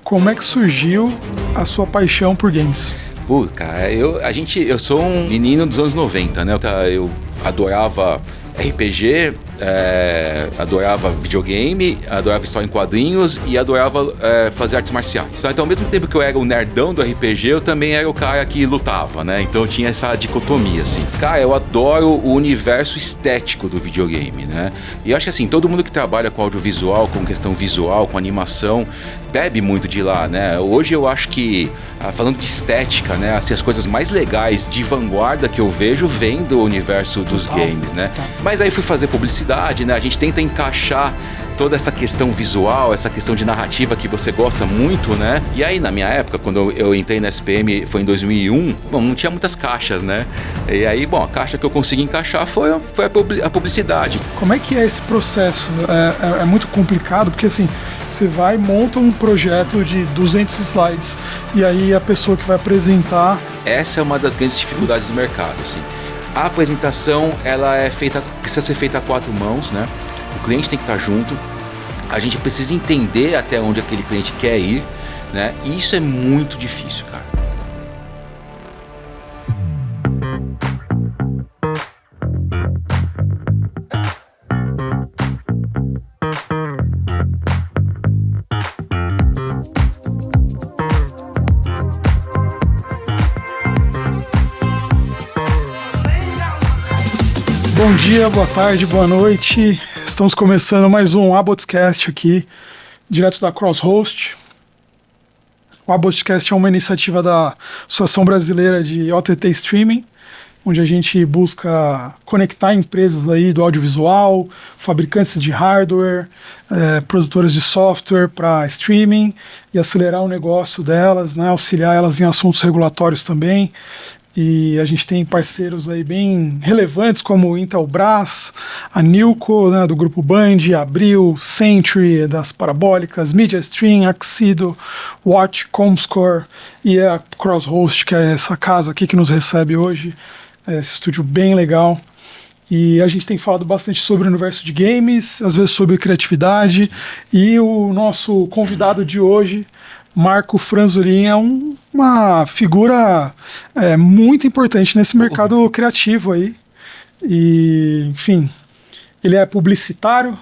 Como é que surgiu a sua paixão por games? Pô, cara, eu sou um menino dos anos 90, né? Eu adorava RPG, adorava videogame, adorava história em quadrinhos e adorava fazer artes marciais. Então, ao mesmo tempo que eu era o nerdão do RPG, eu também era o cara que lutava, né? Então, eu tinha essa dicotomia, assim. Cara, eu adoro o universo estético do videogame, né? E eu acho que, assim, todo mundo que trabalha com audiovisual, com questão visual, com animação, bebe muito de lá, né? Hoje eu acho que, falando de estética, né? Assim, as coisas mais legais de vanguarda que eu vejo vêm do universo dos games, né? Mas aí fui fazer publicidade, né? A gente tenta encaixar toda essa questão visual, essa questão de narrativa que você gosta muito, né? E aí, na minha época, quando eu entrei na SPM, foi em 2001, bom, não tinha muitas caixas, né? E aí, bom, a caixa que eu consegui encaixar foi a publicidade. Como é que é esse processo? É muito complicado, porque assim, você vai e monta um projeto de 200 slides, e aí a pessoa que vai apresentar... Essa é uma das grandes dificuldades do mercado, assim. A apresentação, ela precisa ser feita a 4 mãos, né? O cliente tem que estar junto, a gente precisa entender até onde aquele cliente quer ir, né? E isso é muito difícil, cara. Bom dia, boa tarde, boa noite. Estamos começando mais um Abotscast aqui, direto da Crosshost. O Abotscast é uma iniciativa da Associação Brasileira de OTT Streaming, onde a gente busca conectar empresas aí do audiovisual, fabricantes de hardware, produtoras de software para streaming e acelerar o negócio delas, né, auxiliar elas em assuntos regulatórios também. E a gente tem parceiros aí bem relevantes como o Intelbras, a Nilco, né, do Grupo Band, a Abril, Century, das Parabólicas, MediaStream, Axido, Watch, Comscore e a Crosshost, que é essa casa aqui que nos recebe hoje, esse estúdio bem legal. E a gente tem falado bastante sobre o universo de games, às vezes sobre criatividade, e o nosso convidado de hoje, Marco Franzolin, é uma figura muito importante nesse mercado criativo aí. E, enfim, ele é publicitário,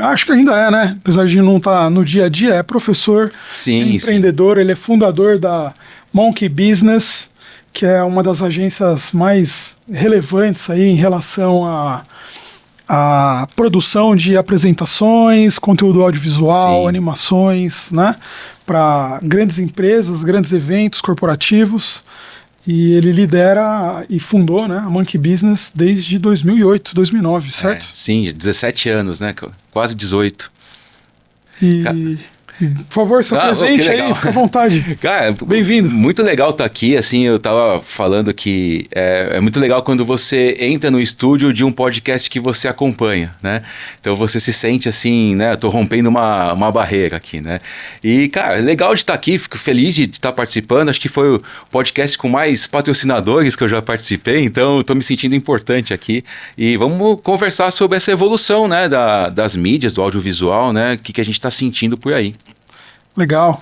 acho que ainda é, né? Apesar de não estar no dia a dia, é professor, empreendedor, sim. Ele é fundador da Monkey Business, que é uma das agências mais relevantes aí em relação a produção de apresentações, conteúdo audiovisual, sim, animações, né, para grandes empresas, grandes eventos corporativos. E ele lidera e fundou, né, a Monkey Business desde 2008, 2009, certo? Sim, 17 anos, né, quase 18. Por favor, se apresente aí, fica à vontade. Cara, bem-vindo. Muito legal estar aqui, assim, eu tava falando que é muito legal quando você entra no estúdio de um podcast que você acompanha, né? Então você se sente assim, né? Eu tô rompendo uma barreira aqui, né? E, cara, legal de estar aqui, fico feliz de estar participando, acho que foi o podcast com mais patrocinadores que eu já participei, então eu tô me sentindo importante aqui. E vamos conversar sobre essa evolução, né? Das mídias, do audiovisual, né? O que a gente tá sentindo por aí. Legal.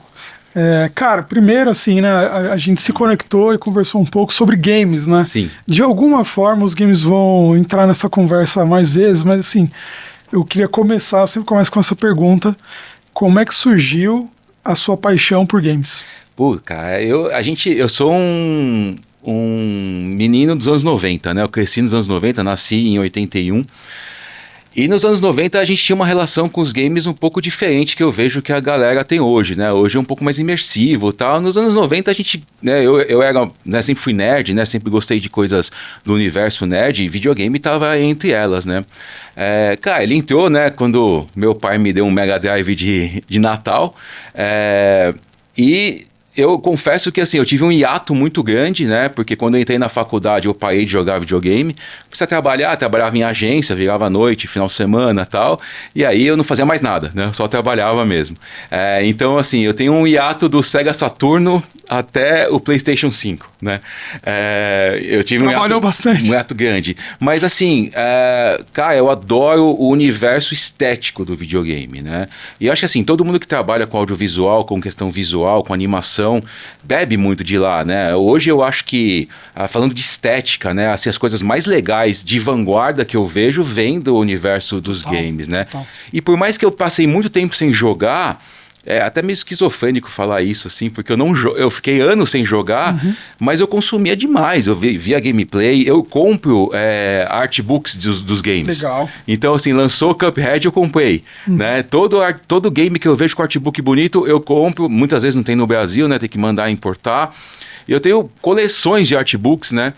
Cara, primeiro assim, né, a gente se conectou e conversou um pouco sobre games, né? Sim. De alguma forma os games vão entrar nessa conversa mais vezes, mas assim, eu queria começar, eu sempre começo com essa pergunta: como é que surgiu a sua paixão por games? Pô, cara, eu sou um menino dos anos 90, né? Eu cresci nos anos 90, nasci em 81. E nos anos 90 a gente tinha uma relação com os games um pouco diferente que eu vejo que a galera tem hoje, né? Hoje é um pouco mais imersivo e tal. Nos anos 90 a gente, né, eu era, né, sempre fui nerd, né? Sempre gostei de coisas do universo nerd e videogame tava entre elas, né? Cara, ele entrou, né, quando meu pai me deu um Mega Drive de Natal. E eu confesso que assim, eu tive um hiato muito grande, né? Porque quando eu entrei na faculdade, eu parei de jogar videogame. Comecei a trabalhar, trabalhava em agência, virava à noite, final de semana e tal. E aí eu não fazia mais nada, né? Eu só trabalhava mesmo. Então, assim, eu tenho um hiato do Sega Saturno até o PlayStation 5, né? Eu tive Trabalhou bastante. Um hiato grande. Mas assim, cara, eu adoro o universo estético do videogame, né? E eu acho que assim, todo mundo que trabalha com audiovisual, com questão visual, com animação, bebe muito de lá, né? Hoje eu acho que, falando de estética, né? Assim, as coisas mais legais de vanguarda que eu vejo vêm do universo dos games, né? E por mais que eu passei muito tempo sem jogar, é até meio esquizofrênico falar isso, assim, porque eu fiquei anos sem jogar, mas eu consumia demais. Eu via gameplay, eu compro artbooks dos games. Legal. Então, assim, lançou Cuphead, eu comprei, né? Todo game que eu vejo com artbook bonito, eu compro. Muitas vezes não tem no Brasil, né? Tem que mandar importar. Eu tenho coleções de artbooks, né?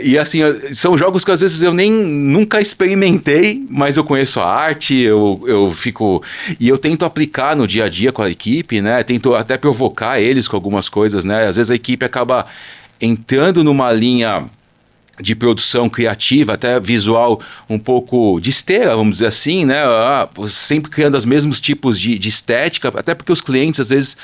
E assim, são jogos que às vezes eu nunca experimentei, mas eu conheço a arte, eu fico... E eu tento aplicar no dia a dia com a equipe, né? Tento até provocar eles com algumas coisas, né? Às vezes a equipe acaba entrando numa linha de produção criativa, até visual um pouco de esteira, vamos dizer assim, né? Sempre criando os mesmos tipos de estética, até porque os clientes às vezes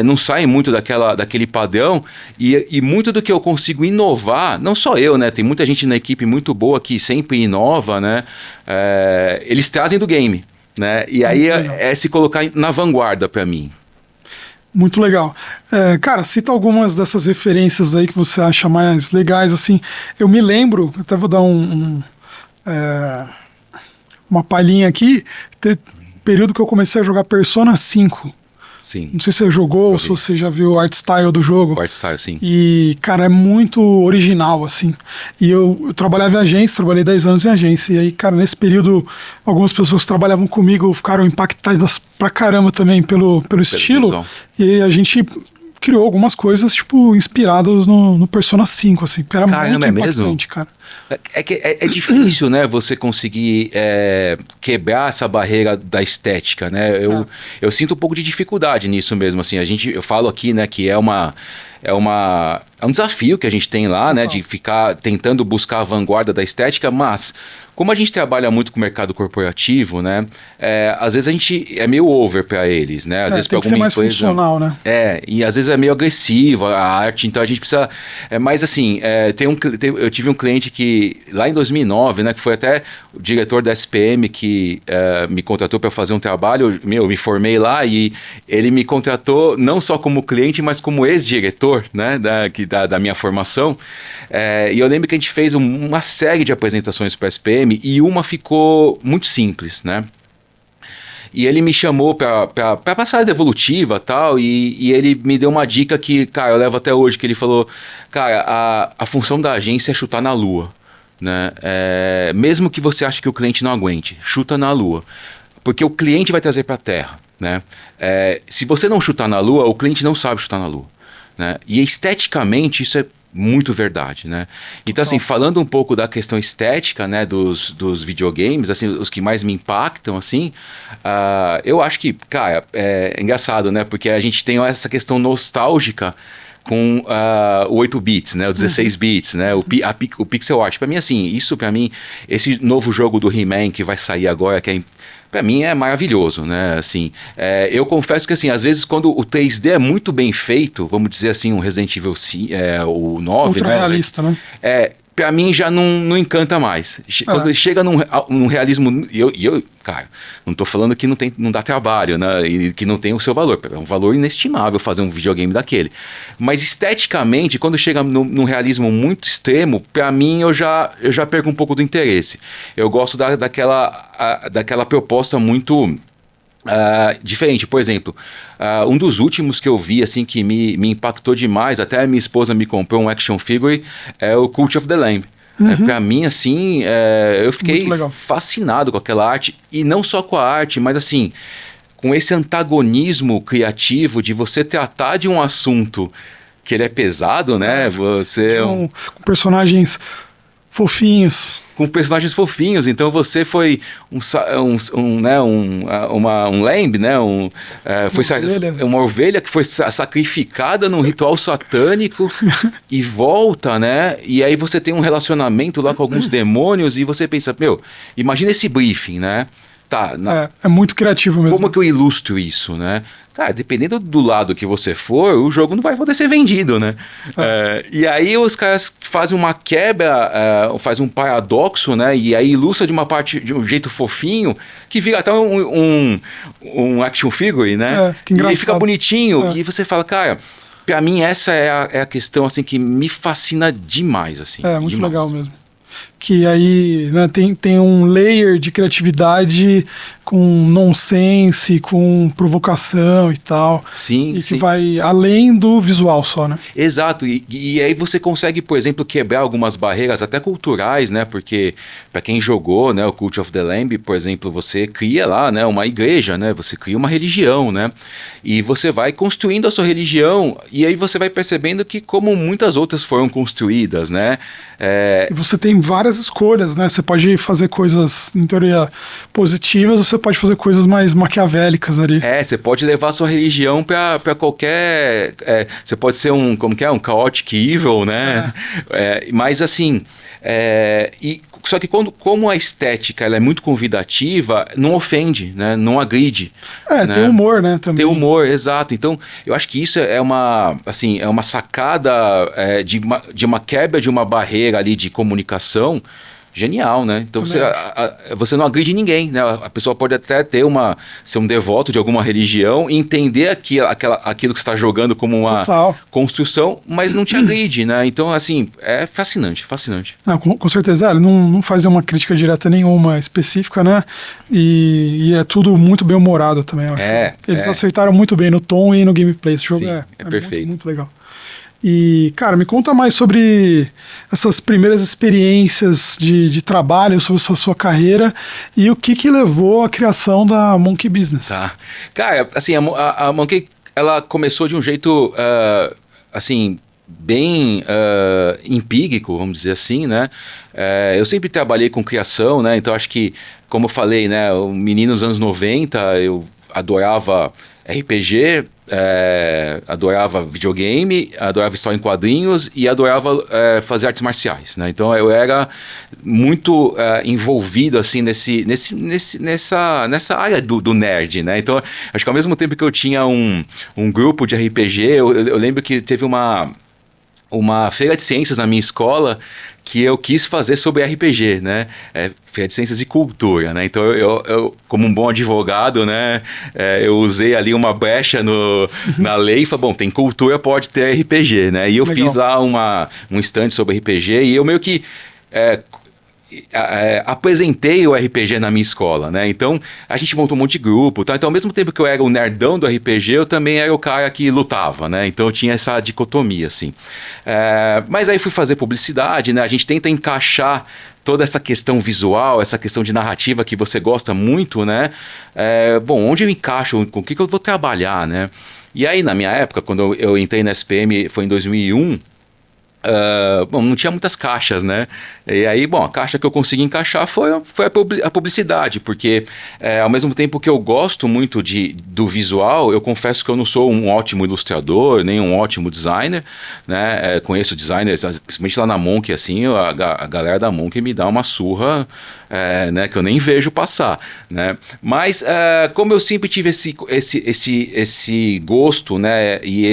não saem muito daquele padrão, e muito do que eu consigo inovar, não só eu, né? Tem muita gente na equipe muito boa que sempre inova, né? Eles trazem do game, né? E aí é se colocar na vanguarda para mim. Muito legal. Cara, cita algumas dessas referências aí que você acha mais legais, assim. Eu me lembro, até vou dar uma palhinha aqui, período que eu comecei a jogar Persona 5. Sim. Não sei se você jogou ou se você já viu o art style do jogo. O art style, sim. E, cara, é muito original, assim. E eu trabalhava em agência, trabalhei 10 anos em agência. E aí, cara, nesse período, algumas pessoas que trabalhavam comigo ficaram impactadas pra caramba também pelo estilo. E aí a gente criou algumas coisas, tipo, inspiradas no Persona 5, assim. Era muito impactante, mesmo? Cara. É difícil, né, você conseguir quebrar essa barreira da estética, né? Eu sinto um pouco de dificuldade nisso mesmo, assim. Eu falo aqui, né, que é um desafio que a gente tem lá, né, de ficar tentando buscar a vanguarda da estética, mas como a gente trabalha muito com o mercado corporativo, né, às vezes a gente é meio over para eles, né? Às vezes tem que ser mais funcional, né? E às vezes é meio agressivo a arte, então a gente precisa... mas assim, eu tive um cliente que, lá em 2009, né, que foi até o diretor da SPM que me contratou para fazer um trabalho, eu me formei lá e ele me contratou não só como cliente, mas como ex-diretor, né, da minha formação. E eu lembro que a gente fez uma série de apresentações para a SPM e uma ficou muito simples, né? E ele me chamou para passar a evolutiva e tal, e ele me deu uma dica que, cara, eu levo até hoje, que ele falou, cara, a função da agência é chutar na lua, né? Mesmo que você ache que o cliente não aguente, chuta na lua, porque o cliente vai trazer para a terra, né? Se você não chutar na lua, o cliente não sabe chutar na lua, né? E esteticamente isso é muito verdade, né? Então, assim, falando um pouco da questão estética, né, dos videogames, assim, os que mais me impactam, assim, eu acho que, cara, é engraçado, né? Porque a gente tem essa questão nostálgica com o 8 bits, né, o 16 bits, né, o pixel art. Para mim, assim, isso para mim, esse novo jogo do He-Man que vai sair agora, que para mim é maravilhoso, né, assim, eu confesso que, assim, às vezes quando o 3D é muito bem feito, vamos dizer assim, um Resident Evil o 9, ultra realista, né? Pra mim já não encanta mais. Quando chega num realismo... Cara, não tô falando que não dá trabalho, né? E que não tem o seu valor. É um valor inestimável fazer um videogame daquele. Mas esteticamente, quando chega num realismo muito extremo, pra mim eu já perco um pouco do interesse. Eu gosto daquela proposta muito... diferente. Por exemplo, um dos últimos que eu vi, assim, que me impactou demais, até a minha esposa me comprou um action figure, é o Cult of the Lamb. Pra mim, assim, eu fiquei fascinado com aquela arte, e não só com a arte, mas assim, com esse antagonismo criativo de você tratar de um assunto que ele é pesado, né? Com personagens Fofinhos. Com personagens fofinhos, então você foi um lamb, né? Uma ovelha que foi sacrificada num ritual satânico e volta, né? E aí você tem um relacionamento lá com alguns demônios e você pensa, meu, imagina esse briefing, né? Tá, é muito criativo mesmo. Como que eu ilustro isso, né? Cara, dependendo do lado que você for, o jogo não vai poder ser vendido, né? E aí os caras fazem uma quebra, fazem um paradoxo, né? E aí ilustra de uma parte, de um jeito fofinho, que vira até um action figure, né? Fica engraçado. E aí fica bonitinho. E você fala, cara, pra mim essa é a questão, assim, que me fascina demais, assim. Muito demais. legal mesmo. Que aí, né, tem um layer de criatividade com nonsense, com provocação e tal. Sim, e que vai além do visual só, né? Exato, e aí você consegue, por exemplo, quebrar algumas barreiras até culturais, né? Porque para quem jogou, né, o Cult of the Lamb, por exemplo, você cria lá, né, uma igreja, né? Você cria uma religião, né? E você vai construindo a sua religião e aí você vai percebendo que como muitas outras foram construídas, né? E você tem várias escolhas, né? Você pode fazer coisas, em teoria, positivas, ou você pode fazer coisas mais maquiavélicas ali. Você pode levar a sua religião para qualquer... você pode ser um chaotic evil, né? Mas assim... só que como a estética ela é muito convidativa, não ofende, né? Não agride. Né? Tem humor, né? Também. Tem humor, exato. Então, eu acho que isso é uma sacada de uma quebra de uma barreira ali de comunicação genial, né? Então você não agride ninguém, né? A pessoa pode até ser um devoto de alguma religião e entender aquilo que você está jogando como uma construção, mas não te agride, né? Então, assim, é fascinante. Não, com certeza, ele não faz uma crítica direta nenhuma específica, né? E é tudo muito bem humorado também, eu acho. Eles acertaram muito bem no tom e no gameplay. Esse jogo é perfeito. Muito legal. E, cara, me conta mais sobre essas primeiras experiências de trabalho, sobre a sua carreira e o que levou à criação da Monkey Business. Tá. Cara, assim, a Monkey, ela começou de um jeito, assim, bem empírico, vamos dizer assim, né? Eu sempre trabalhei com criação, né? Então, acho que, como eu falei, né? O menino dos anos 90, eu adorava RPG, adorava videogame, adorava história em quadrinhos e adorava fazer artes marciais, né? Então eu era muito envolvido assim nessa área do nerd, né? Então acho que ao mesmo tempo que eu tinha um grupo de RPG, eu lembro que teve uma feira de ciências na minha escola que eu quis fazer sobre RPG, né? Feira de Ciências e Cultura, né? Então eu como um bom advogado, né? Eu usei ali uma brecha na lei e falei, bom, tem cultura, pode ter RPG, né? E eu fiz lá um stand sobre RPG e eu meio que... apresentei o RPG na minha escola, né? Então a gente montou um monte de grupo, tá? Então ao mesmo tempo que eu era o nerdão do RPG, eu também era o cara que lutava, né? Então eu tinha essa dicotomia, assim. Mas aí fui fazer publicidade, né? A gente tenta encaixar toda essa questão visual, essa questão de narrativa que você gosta muito, né? Bom, onde eu encaixo, com o que eu vou trabalhar, né? E aí na minha época, quando eu entrei na SPM, foi em 2001, bom, não tinha muitas caixas, né? E aí, bom, a caixa que eu consegui encaixar foi a publicidade, porque ao mesmo tempo que eu gosto muito do visual, eu confesso que eu não sou um ótimo ilustrador, nem um ótimo designer, né? Conheço designers, principalmente lá na Monkey, assim, a galera da Monkey me dá uma surra, né, que eu nem vejo passar, né? Mas como eu sempre tive esse gosto, né, e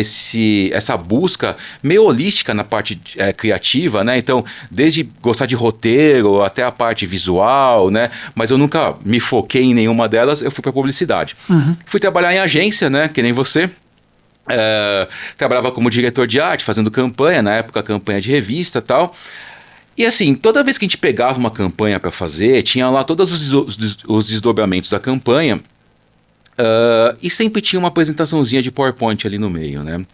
essa busca meio holística na parte criativa, né? Então, desde gostar de roteiro até a parte visual, né? Mas eu nunca me foquei em nenhuma delas, eu fui para publicidade. Fui trabalhar em agência, né? Que nem você. Trabalhava como diretor de arte, fazendo campanha, na época campanha de revista e tal. E assim, toda vez que a gente pegava uma campanha para fazer, tinha lá todos os desdobramentos da campanha e sempre tinha uma apresentaçãozinha de PowerPoint ali no meio, né?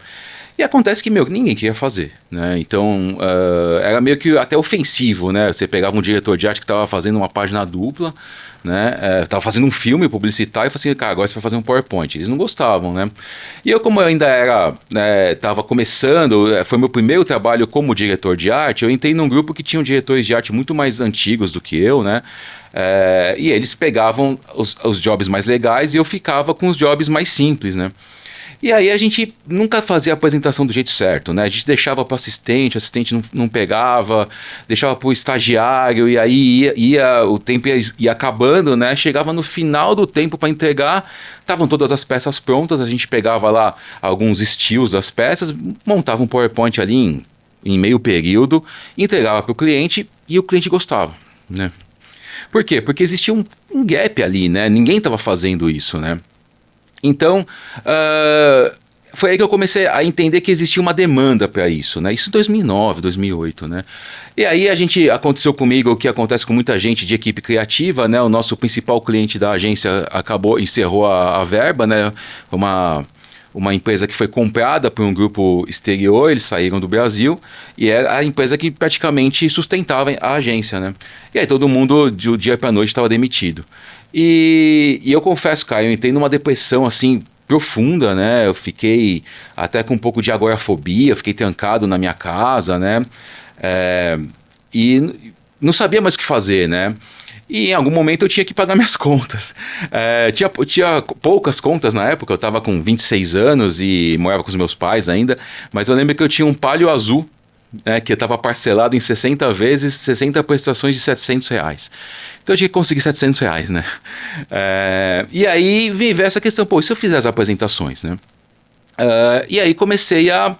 E acontece que, ninguém queria fazer, né? Então, era meio que até ofensivo, né? Você pegava um diretor de arte que estava fazendo uma página dupla, né? Tava fazendo um filme publicitário e falava assim, cara, agora você vai fazer um PowerPoint. Eles não gostavam, né? E eu, como eu ainda tava começando, foi meu primeiro trabalho como diretor de arte, eu entrei num grupo que tinham diretores de arte muito mais antigos do que eu, né? E eles pegavam os jobs mais legais e eu ficava com os jobs mais simples, né? E aí a gente nunca fazia a apresentação do jeito certo, né? A gente deixava para o assistente não pegava, deixava para o estagiário, e aí o tempo ia acabando, né? Chegava no final do tempo para entregar, estavam todas as peças prontas, a gente pegava lá alguns estilos das peças, montava um PowerPoint ali em meio período, entregava para o cliente e o cliente gostava, né? Por quê? Porque existia um gap ali, né? Ninguém estava fazendo isso, né? Então, foi aí que eu comecei a entender que existia uma demanda para isso, né? Isso em 2009, 2008, né? E aí aconteceu comigo o que acontece com muita gente de equipe criativa, né? O nosso principal cliente da agência encerrou a verba, né? Uma empresa que foi comprada por um grupo exterior, eles saíram do Brasil, e era a empresa que praticamente sustentava a agência, né? E aí todo mundo, do dia para a noite, estava demitido. E eu confesso, cara, eu entrei numa depressão, assim, profunda, né? Eu fiquei até com um pouco de agorafobia, fiquei trancado na minha casa, né? E não sabia mais o que fazer, né? E em algum momento eu tinha que pagar minhas contas. Tinha poucas contas na época, eu estava com 26 anos e morava com os meus pais ainda, mas eu lembro que eu tinha um Palio azul, que estava parcelado em 60 vezes, 60 prestações de R$700. Então eu tinha que conseguir R$700, né? E aí veio essa questão, pô, e se eu fizer as apresentações, né? E aí comecei a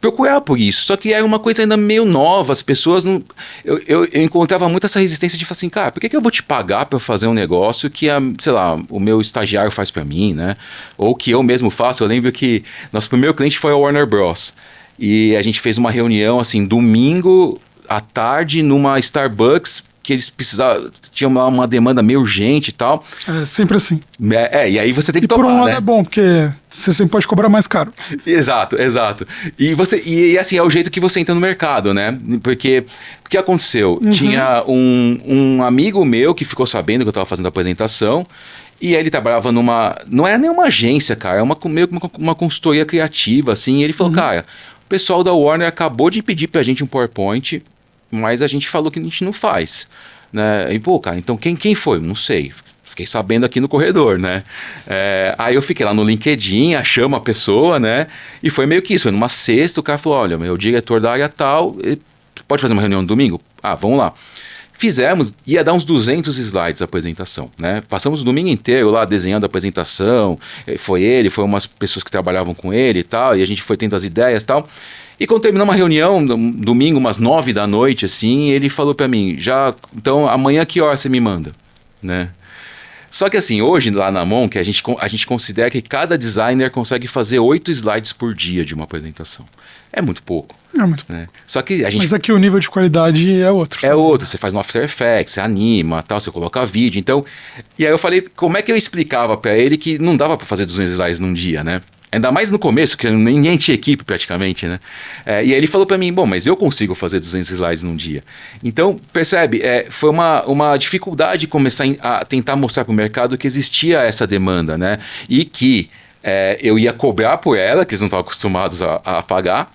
procurar por isso, só que era uma coisa ainda meio nova, as pessoas não... Eu encontrava muito essa resistência de falar assim, cara, por que eu vou te pagar para fazer um negócio que, sei lá, o meu estagiário faz para mim, né? Ou que eu mesmo faço. Eu lembro que nosso primeiro cliente foi a Warner Bros. E a gente fez uma reunião, assim, domingo à tarde, numa Starbucks, que eles precisavam, tinha uma demanda meio urgente e tal. É sempre assim. E aí você tem que topar, por um lado, né? É bom, porque você sempre pode cobrar mais caro. Exato. E assim, é o jeito que você entra no mercado, né? Porque o que aconteceu? Tinha um amigo meu que ficou sabendo que eu estava fazendo a apresentação, e ele trabalhava não é nenhuma agência, cara, é meio que uma consultoria criativa, assim, e ele falou, cara, o pessoal da Warner acabou de pedir pra gente um PowerPoint, mas a gente falou que a gente não faz, né? E, pô, cara, então quem foi? Não sei. Fiquei sabendo aqui no corredor, né? Aí eu fiquei lá no LinkedIn, achamos a pessoa, né? E foi meio que isso. Foi numa sexta, o cara falou, olha, meu diretor da área tal, pode fazer uma reunião no domingo? Vamos lá. Fizemos, ia dar uns 200 slides a apresentação, né? Passamos o domingo inteiro lá desenhando a apresentação, foi umas pessoas que trabalhavam com ele e tal, e a gente foi tendo as ideias e tal. E quando terminou uma reunião, domingo, umas 9 da noite, assim, ele falou pra mim, então amanhã que hora você me manda, né? Só que assim, hoje lá na Monk, a gente considera que cada designer consegue fazer 8 slides por dia de uma apresentação. É muito pouco. É muito. Né? Só que a gente... Mas aqui o nível de qualidade é outro. É outro. Você faz no After Effects, você anima, tal, você coloca vídeo. Então, e aí eu falei, como é que eu explicava pra ele que não dava pra fazer 200 slides num dia, né? Ainda mais no começo, que ninguém tinha equipe praticamente, né? E aí ele falou pra mim, bom, mas eu consigo fazer 200 slides num dia. Então, percebe, foi uma dificuldade começar a tentar mostrar pro mercado que existia essa demanda, né? E que eu ia cobrar por ela, que eles não estavam acostumados a pagar,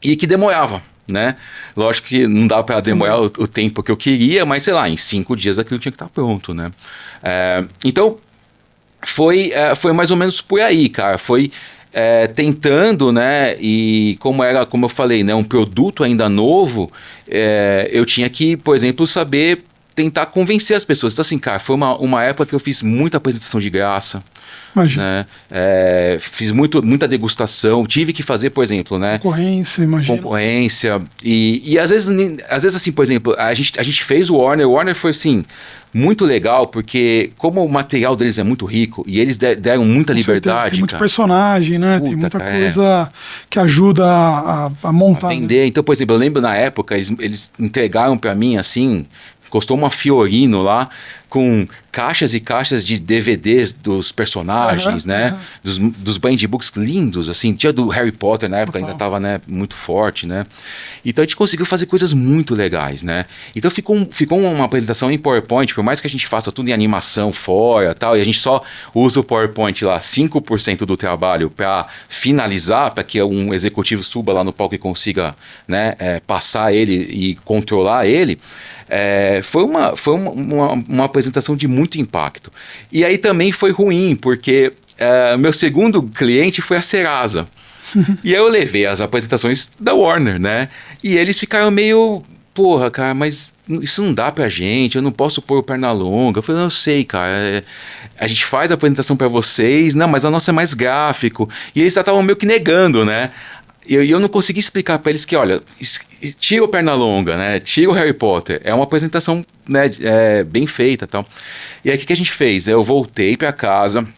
e que demorava, né? Lógico que não dava para demorar o tempo que eu queria, mas sei lá, em 5 dias aquilo tinha que estar pronto, né? Então, foi mais ou menos por aí, cara. Foi tentando, né? E como eu falei, né? Um produto ainda novo, eu tinha que, por exemplo, saber tentar convencer as pessoas. Então, assim, cara, foi uma época que eu fiz muita apresentação de graça. Imagina. Né? Fiz muita degustação. Tive que fazer, por exemplo, né? Concorrência, imagina. Concorrência. E às vezes, assim, por exemplo, a gente fez o Warner. O Warner foi, assim, muito legal, porque como o material deles é muito rico e eles deram muita liberdade. Tem muito personagem, né? Tem muita coisa que ajuda a montar. A vender. Né? Então, por exemplo, eu lembro na época, eles entregaram para mim, assim... Custou uma Fiorino lá, com caixas e caixas de DVDs dos personagens. imagens, né? Dos brand books lindos, assim. Tinha do Harry Potter na época, ainda estava, né, muito forte, né? Então a gente conseguiu fazer coisas muito legais, né? Então ficou uma apresentação em PowerPoint, por mais que a gente faça tudo em animação fora e tal, e a gente só usa o PowerPoint lá 5% do trabalho para finalizar, para que um executivo suba lá no palco e consiga, né, passar ele e controlar ele. Foi uma apresentação de muito impacto. E aí também foi ruim, porque meu segundo cliente foi a Serasa. E aí eu levei as apresentações da Warner, né? E eles ficaram meio... Porra, cara, mas isso não dá pra gente, eu não posso pôr o perna longa. Eu falei, não, eu sei, cara, a gente faz a apresentação pra vocês, não, mas a nossa é mais gráfico. E eles estavam meio que negando, né? E eu não consegui explicar pra eles que, olha, tira o Pernalonga, né? Tira o Harry Potter. É uma apresentação, né, bem feita e tal. E aí o que a gente fez? Eu voltei pra casa.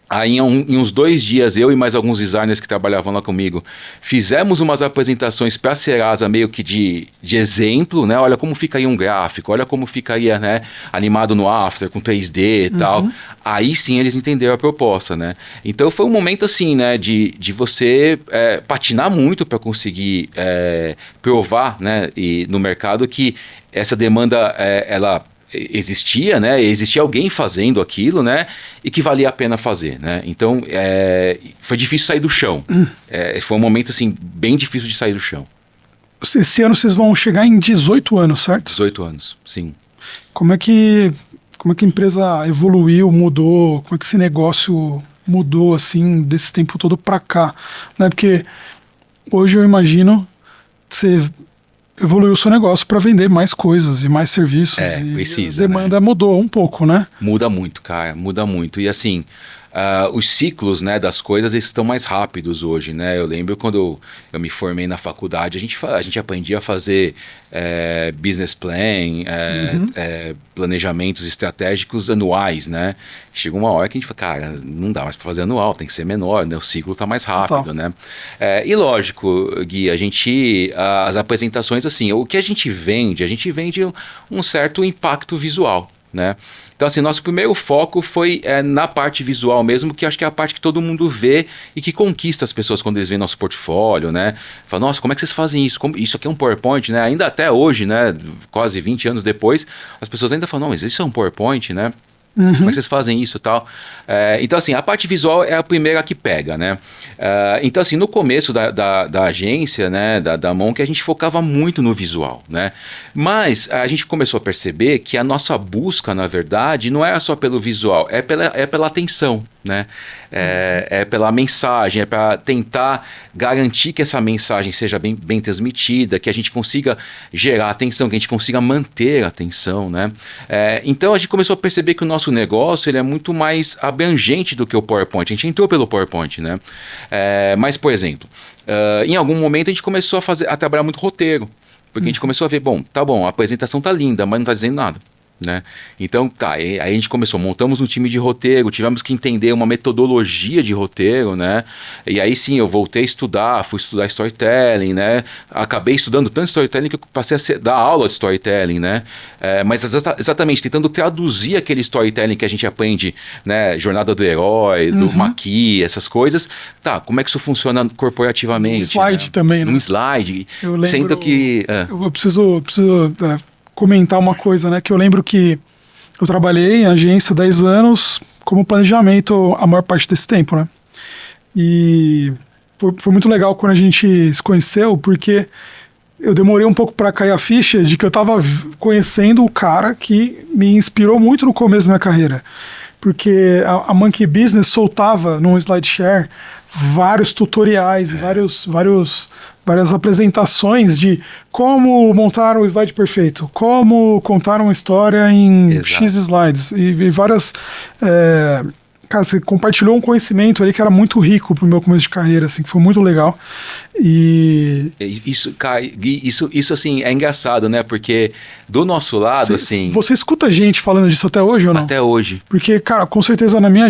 Aí em uns 2 dias, eu e mais alguns designers que trabalhavam lá comigo, fizemos umas apresentações para a Serasa meio que de exemplo, né? Olha como ficaria um gráfico, olha como ficaria, né, animado no After, com 3D e tal. Aí sim eles entenderam a proposta, né? Então foi um momento assim, né, de você patinar muito para conseguir provar, né, no mercado que essa demanda, ela... existia, né? Existia alguém fazendo aquilo, né? E que valia a pena fazer, né? Então, foi difícil sair do chão. Foi um momento, assim, bem difícil de sair do chão. Esse ano vocês vão chegar em 18 anos, certo? 18 anos, sim. Como é que a empresa evoluiu, mudou? Como é que esse negócio mudou, assim, desse tempo todo pra cá? Né? Porque hoje eu imagino que você evoluiu o seu negócio para vender mais coisas e mais serviços. E precisa, a demanda, né? mudou um pouco, né? Muda muito, cara, muda muito. E assim, os ciclos, né, das coisas estão mais rápidos hoje, né? Eu lembro quando eu me formei na faculdade, a gente aprendia a fazer business plan, planejamentos estratégicos anuais, né? Chegou uma hora que a gente fala, cara, não dá mais para fazer anual, tem que ser menor, né? O ciclo está mais rápido, Total. né? E lógico, Gui, as apresentações, assim, o que a gente vende um certo impacto visual, né? Então, assim, nosso primeiro foco foi na parte visual mesmo, que acho que é a parte que todo mundo vê e que conquista as pessoas quando eles veem nosso portfólio, né? Fala, nossa, como é que vocês fazem isso? Isso aqui é um PowerPoint, né? Ainda até hoje, né? Quase 20 anos depois, as pessoas ainda falam, não, mas isso é um PowerPoint, né? Como é que vocês fazem isso e tal? Então, assim, a parte visual é a primeira que pega, né? Então, assim, no começo da agência, né, da Monk, a gente focava muito no visual, né? Mas a gente começou a perceber que a nossa busca, na verdade, não é só pelo visual, é pela atenção, né? É pela mensagem, é para tentar garantir que essa mensagem seja bem transmitida, que a gente consiga gerar atenção, que a gente consiga manter a atenção, né? Então a gente começou a perceber que o nosso negócio ele é muito mais abrangente do que o PowerPoint. A gente entrou pelo PowerPoint, né? Mas, por exemplo, em algum momento a gente começou a trabalhar muito roteiro, porque a gente começou a ver, tá bom, a apresentação tá linda, mas não tá dizendo nada. Né? Então aí a gente montamos um time de roteiro, tivemos que entender uma metodologia de roteiro, né? E aí sim eu voltei a estudar, fui estudar storytelling, né? Acabei estudando tanto storytelling que eu passei a dar aula de storytelling, né? Mas exatamente tentando traduzir aquele storytelling que a gente aprende, né? Jornada do herói, do Maquis, essas coisas. Como é que isso funciona corporativamente? Um slide, né? Também, né? Um slide. Eu lembro, sendo que eu preciso comentar uma coisa, né? Que eu lembro que eu trabalhei em agência 10 anos como planejamento a maior parte desse tempo, né? E foi muito legal quando a gente se conheceu, porque eu demorei um pouco para cair a ficha de que eu estava conhecendo o cara que me inspirou muito no começo da minha carreira. Porque a Monkey Business soltava num SlideShare vários tutoriais e várias apresentações de como montar um slide perfeito, como contar uma história em X slides e várias... Cara, você compartilhou um conhecimento ali que era muito rico pro meu começo de carreira, assim, que foi muito legal. E... Isso, cara, isso assim, é engraçado, né? Porque do nosso lado, assim... Você escuta gente falando disso até hoje ou não? Até hoje. Porque, cara, com certeza na minha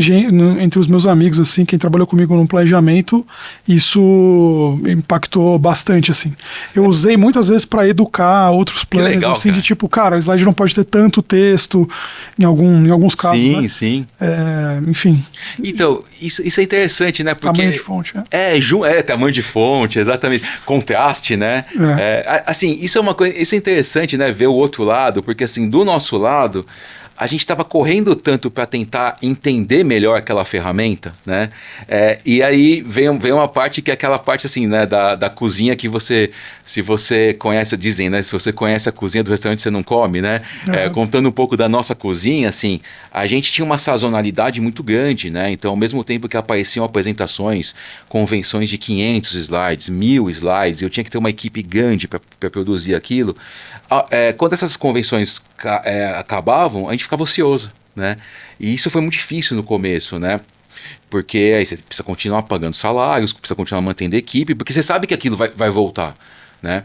entre os meus amigos, assim, quem trabalhou comigo no planejamento, isso impactou bastante, assim. Eu usei muitas vezes para educar outros planos, legal, assim, cara. De tipo, cara, o slide não pode ter tanto texto, em alguns casos, sim, né? Sim. Enfim, enfim. Então, isso é interessante, né? Porque Tamanho de fonte, né? Tamanho de fonte, exatamente. Contraste, né? Assim, isso é uma coisa, isso é interessante, né? Ver o outro lado, porque assim, do nosso lado, a gente estava correndo tanto para tentar entender melhor aquela ferramenta, né? E aí vem uma parte que é aquela parte assim, né? Da cozinha que você, se você conhece, dizem, né? Se você conhece a cozinha do restaurante, você não come, né? Contando um pouco da nossa cozinha, assim, a gente tinha uma sazonalidade muito grande, né? Então, ao mesmo tempo que apareciam apresentações, convenções de 500 slides, 1000 slides, eu tinha que ter uma equipe grande para produzir aquilo. Quando essas convenções acabavam, a gente ficava ocioso, né? E isso foi muito difícil no começo, né? Porque aí você precisa continuar pagando salários, precisa continuar mantendo a equipe, porque você sabe que aquilo vai voltar, né?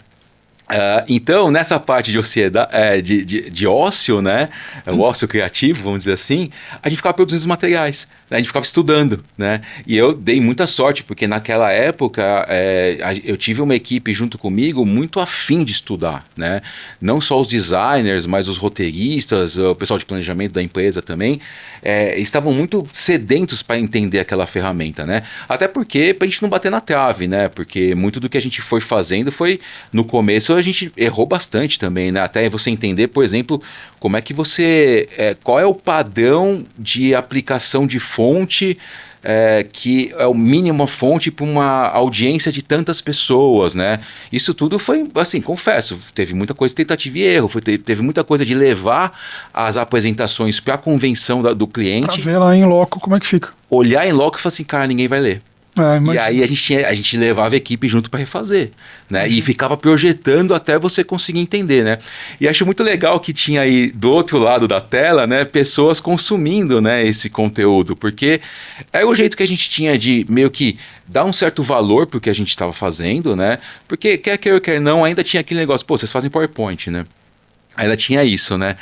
Então, nessa parte de ociedade, de ócio, né? O ócio criativo, vamos dizer assim, a gente ficava produzindo os materiais, né? A gente ficava estudando, né? E eu dei muita sorte, porque naquela época eu tive uma equipe junto comigo muito afim de estudar, né? Não só os designers, mas os roteiristas, o pessoal de planejamento da empresa também, estavam muito sedentos para entender aquela ferramenta, né? Até porque, para a gente não bater na trave, né? Porque muito do que a gente foi fazendo foi, no começo, a gente errou bastante também, né? Até você entender, por exemplo, como é que você... qual é o padrão de aplicação de fonte que é o mínimo fonte para uma audiência de tantas pessoas, né? Isso tudo foi, assim, confesso, teve muita coisa de tentativa e erro, teve muita coisa de levar as apresentações para a convenção do cliente. Para ver lá em loco como é que fica. Olhar em loco e falar assim, cara, ninguém vai ler. E aí a gente levava a equipe junto para refazer, né? E ficava projetando até você conseguir entender, né? E acho muito legal que tinha aí do outro lado da tela, né, pessoas consumindo, né, esse conteúdo, porque é o jeito que a gente tinha de meio que dar um certo valor pro que a gente estava fazendo, né? Porque quer queira, quer não, ainda tinha aquele negócio, pô, vocês fazem PowerPoint, né? Ainda tinha isso, né?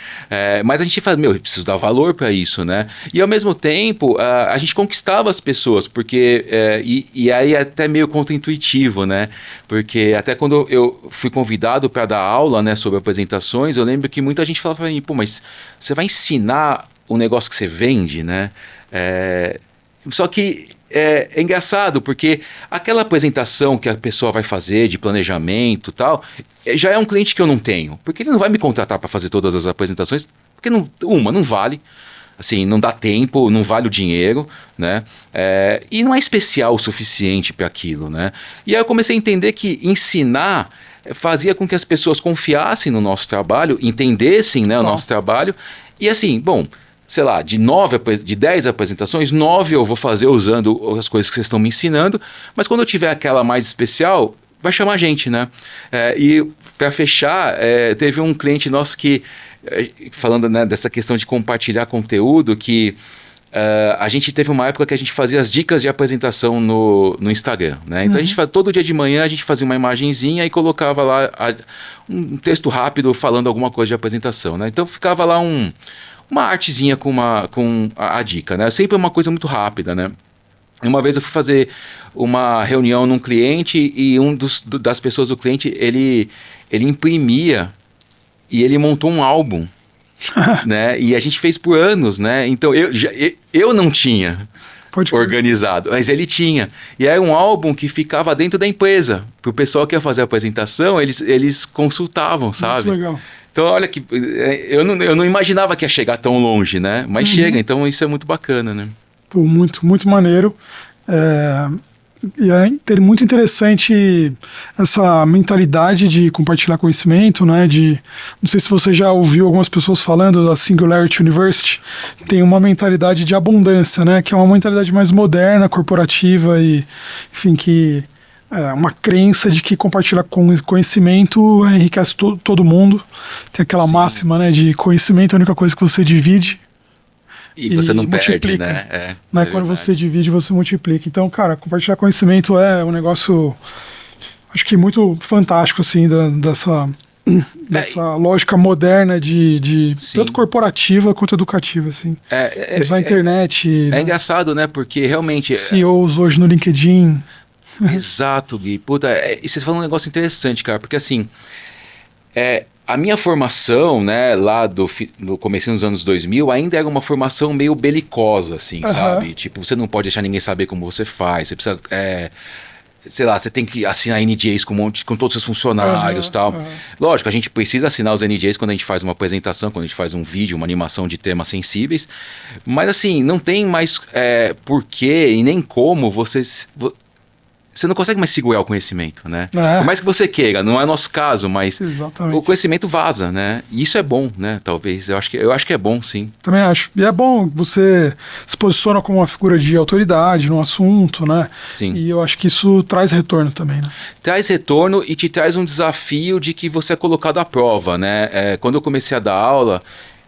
Mas a gente fala, eu preciso dar valor para isso, né? E ao mesmo tempo, a gente conquistava as pessoas, porque... E aí é até meio contra-intuitivo, né? Porque até quando eu fui convidado para dar aula, né, sobre apresentações, eu lembro que muita gente falava para mim, pô, mas você vai ensinar o negócio que você vende, né? Só que... É engraçado, porque aquela apresentação que a pessoa vai fazer de planejamento e tal, já é um cliente que eu não tenho. Porque ele não vai me contratar para fazer todas as apresentações, porque não vale, assim, não dá tempo, não vale o dinheiro, né? E não é especial o suficiente para aquilo, né? E aí eu comecei a entender que ensinar fazia com que as pessoas confiassem no nosso trabalho, entendessem, né, o nosso trabalho, e assim, bom... sei lá, de 10 apresentações, 9 eu vou fazer usando as coisas que vocês estão me ensinando, mas quando eu tiver aquela mais especial, vai chamar a gente, né? E para fechar, teve um cliente nosso que, falando, né, dessa questão de compartilhar conteúdo, que a gente teve uma época que a gente fazia as dicas de apresentação no Instagram, né? Então a gente todo dia de manhã a gente fazia uma imagenzinha e colocava lá um texto rápido falando alguma coisa de apresentação, né? Então ficava lá uma artezinha com a dica, né? Sempre uma coisa muito rápida, né? Uma vez eu fui fazer uma reunião num cliente e das pessoas do cliente, ele imprimia e ele montou um álbum, né? E a gente fez por anos, né? Então eu não tinha organizado, mas ele tinha. E era um álbum que ficava dentro da empresa. Para o pessoal que ia fazer a apresentação, eles consultavam, sabe? Muito legal. Então, olha que eu não imaginava que ia chegar tão longe, né? Mas chega, então isso é muito bacana, né? Pô, muito, muito maneiro. E é muito interessante essa mentalidade de compartilhar conhecimento, né? Não sei se você já ouviu algumas pessoas falando da Singularity University, tem uma mentalidade de abundância, né? Que é uma mentalidade mais moderna, corporativa e, enfim, que uma crença de que compartilhar conhecimento enriquece todo mundo. Tem aquela máxima, né, de conhecimento é a única coisa que você divide. E você não multiplica, perde, né? Quando você divide, você multiplica. Então, cara, compartilhar conhecimento é um negócio, acho que muito fantástico, assim, dessa lógica moderna de tanto corporativa quanto educativa, assim. Usar a internet. É engraçado, né? Porque realmente... CEOs hoje no LinkedIn... Exato, Gui. Puta, e você falou um negócio interessante, cara, porque assim, A minha formação, né, lá no comecinho dos anos 2000, ainda era uma formação meio belicosa, assim, sabe? Tipo, você não pode deixar ninguém saber como você faz, você precisa, sei lá, você tem que assinar NDAs com todos os seus funcionários e tal. Lógico, a gente precisa assinar os NDAs quando a gente faz uma apresentação, quando a gente faz um vídeo, uma animação de temas sensíveis, mas assim, não tem mais porquê e nem como você não consegue mais segurar o conhecimento, né? Por mais que você queira, não é nosso caso, mas exatamente. O conhecimento vaza, né? E isso é bom, né? Talvez. Eu acho que é bom, sim. Também acho. E é bom, você se posiciona como uma figura de autoridade no assunto, né? Sim. E eu acho que isso traz retorno também, né? Traz retorno e te traz um desafio de que você é colocado à prova, né? Quando eu comecei a dar aula,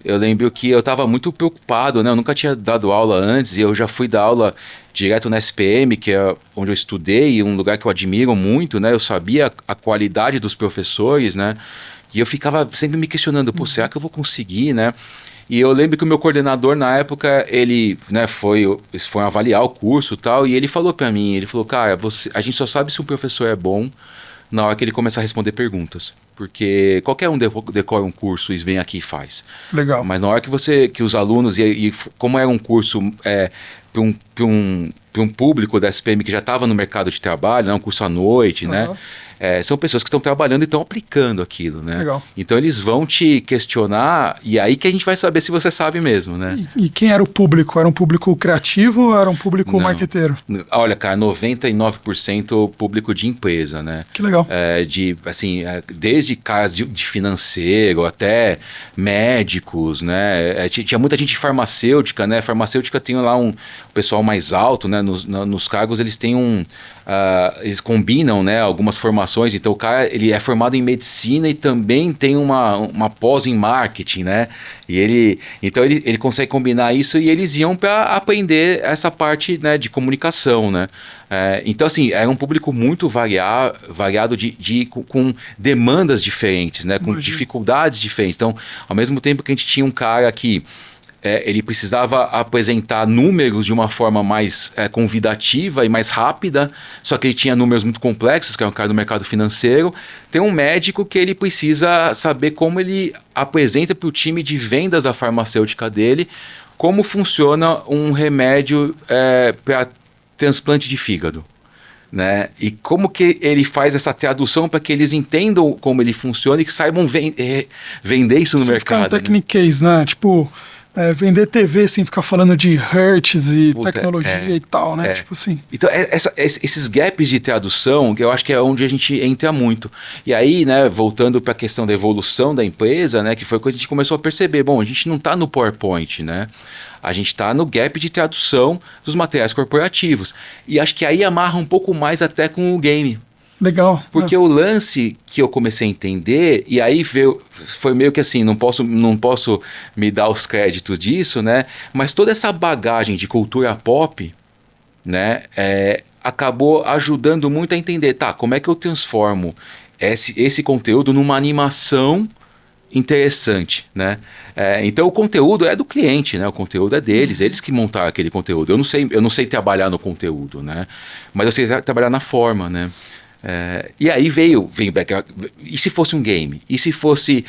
eu lembro que eu estava muito preocupado, né? Eu nunca tinha dado aula antes e eu já fui dar aula direto na SPM, que é onde eu estudei, um lugar que eu admiro muito, né? Eu sabia a qualidade dos professores, né? E eu ficava sempre me questionando, pô, será que eu vou conseguir, né? E eu lembro que o meu coordenador, na época, ele, né, foi avaliar o curso e tal, e ele falou para mim, ele falou, cara, a gente só sabe se o professor é bom na hora que ele começar a responder perguntas. Porque qualquer um decora um curso e vem aqui e faz. Legal. Mas na hora que os alunos, e como era um curso para um público da SPM que já estava no mercado de trabalho, né, um curso à noite, né? São pessoas que estão trabalhando e estão aplicando aquilo, né? Legal. Então eles vão te questionar e aí que a gente vai saber se você sabe mesmo, né? E quem era o público? Era um público criativo ou era um público marqueteiro? Olha, cara, 99% público de empresa, né? Que legal. Desde caras de financeiro até médicos, né? Tinha muita gente farmacêutica, né? Farmacêutica tem lá o pessoal mais alto, né? Nos cargos eles têm eles combinam, né, algumas formações, então o cara ele é formado em medicina e também tem uma pós em marketing, né, então ele consegue combinar isso e eles iam para aprender essa parte, né, de comunicação, né. Então assim, era um público muito variado com demandas diferentes, né, com dificuldades diferentes. Então, ao mesmo tempo que a gente tinha um cara que ele precisava apresentar números de uma forma mais convidativa e mais rápida, só que ele tinha números muito complexos, que é um cara do mercado financeiro. Tem um médico que ele precisa saber como ele apresenta para o time de vendas da farmacêutica dele, como funciona um remédio para transplante de fígado. Né? E como que ele faz essa tradução para que eles entendam como ele funciona e que saibam vender isso no mercado. Fica um techniquez, né? Tipo... vender TV sem ficar falando de hertz e tecnologia e tal, né? Tipo assim. Então, esses gaps de tradução, que eu acho que é onde a gente entra muito. E aí, né, voltando para a questão da evolução da empresa, né, que foi quando a gente começou a perceber, bom, a gente não está no PowerPoint, né? A gente está no gap de tradução dos materiais corporativos. E acho que aí amarra um pouco mais até com o game. Legal. Porque o lance que eu comecei a entender, e aí foi meio que assim, não posso me dar os créditos disso, né? Mas toda essa bagagem de cultura pop, né, acabou ajudando muito a entender, tá, como é que eu transformo esse conteúdo numa animação interessante, né? Então o conteúdo é do cliente, né? O conteúdo é deles, eles que montaram aquele conteúdo. Eu não sei trabalhar no conteúdo, né? Mas eu sei trabalhar na forma, né? E aí veio e se fosse um game? E se fosse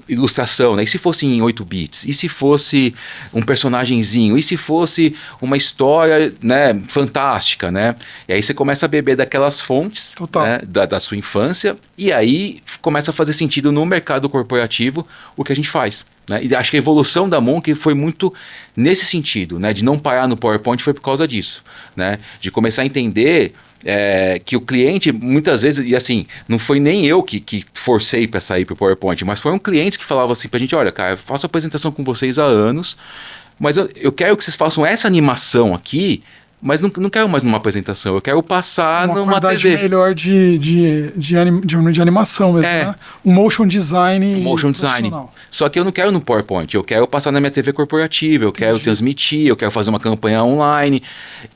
ilustração, né? E se fosse em 8 bits? E se fosse um personagemzinho? E se fosse uma história, né, fantástica, né? E aí você começa a beber daquelas fontes, né, da sua infância, e aí começa a fazer sentido no mercado corporativo o que a gente faz, né? E acho que a evolução da Monk foi muito nesse sentido, né? De não parar no PowerPoint foi por causa disso, né? De começar a entender que o cliente, muitas vezes, e assim, não foi nem eu que forcei para sair para o PowerPoint, mas foram clientes que falavam assim para a gente, olha, cara, eu faço apresentação com vocês há anos, mas eu quero que vocs façam essa animação aqui, mas não quero mais numa apresentação, eu quero passar numa TV. Melhor de animação mesmo, né? Um motion design. Só que eu não quero no PowerPoint, eu quero passar na minha TV corporativa, eu quero transmitir, eu quero fazer uma campanha online.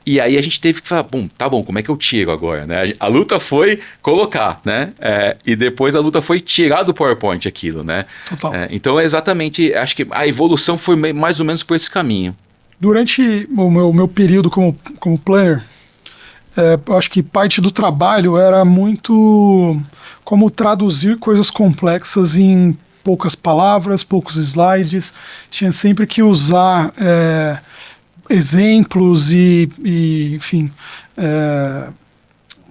E aí a gente teve que falar, tá bom, como é que eu tiro agora, né? A luta foi colocar, né? E depois a luta foi tirar do PowerPoint aquilo, né? Total. Então exatamente, acho que a evolução foi mais ou menos por esse caminho. Durante o meu período como planner, eu acho que parte do trabalho era muito como traduzir coisas complexas em poucas palavras, poucos slides. Tinha sempre que usar exemplos enfim,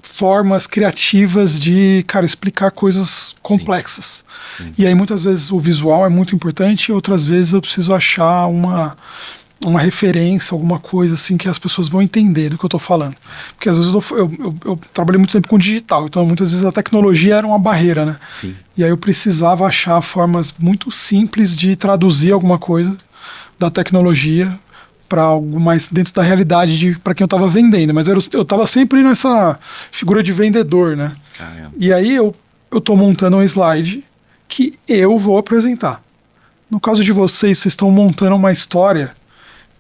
formas criativas de, cara, explicar coisas complexas. Sim. E aí muitas vezes o visual é muito importante e outras vezes eu preciso achar uma referência, alguma coisa assim que as pessoas vão entender do que eu estou falando. Porque às vezes eu trabalhei muito tempo com digital, então muitas vezes a tecnologia era uma barreira, né? Sim. E aí eu precisava achar formas muito simples de traduzir alguma coisa da tecnologia para algo mais dentro da realidade para quem eu estava vendendo. Mas eu estava sempre nessa figura de vendedor, né? Caramba. E aí eu estou montando um slide que eu vou apresentar. No caso de vocês estão montando uma história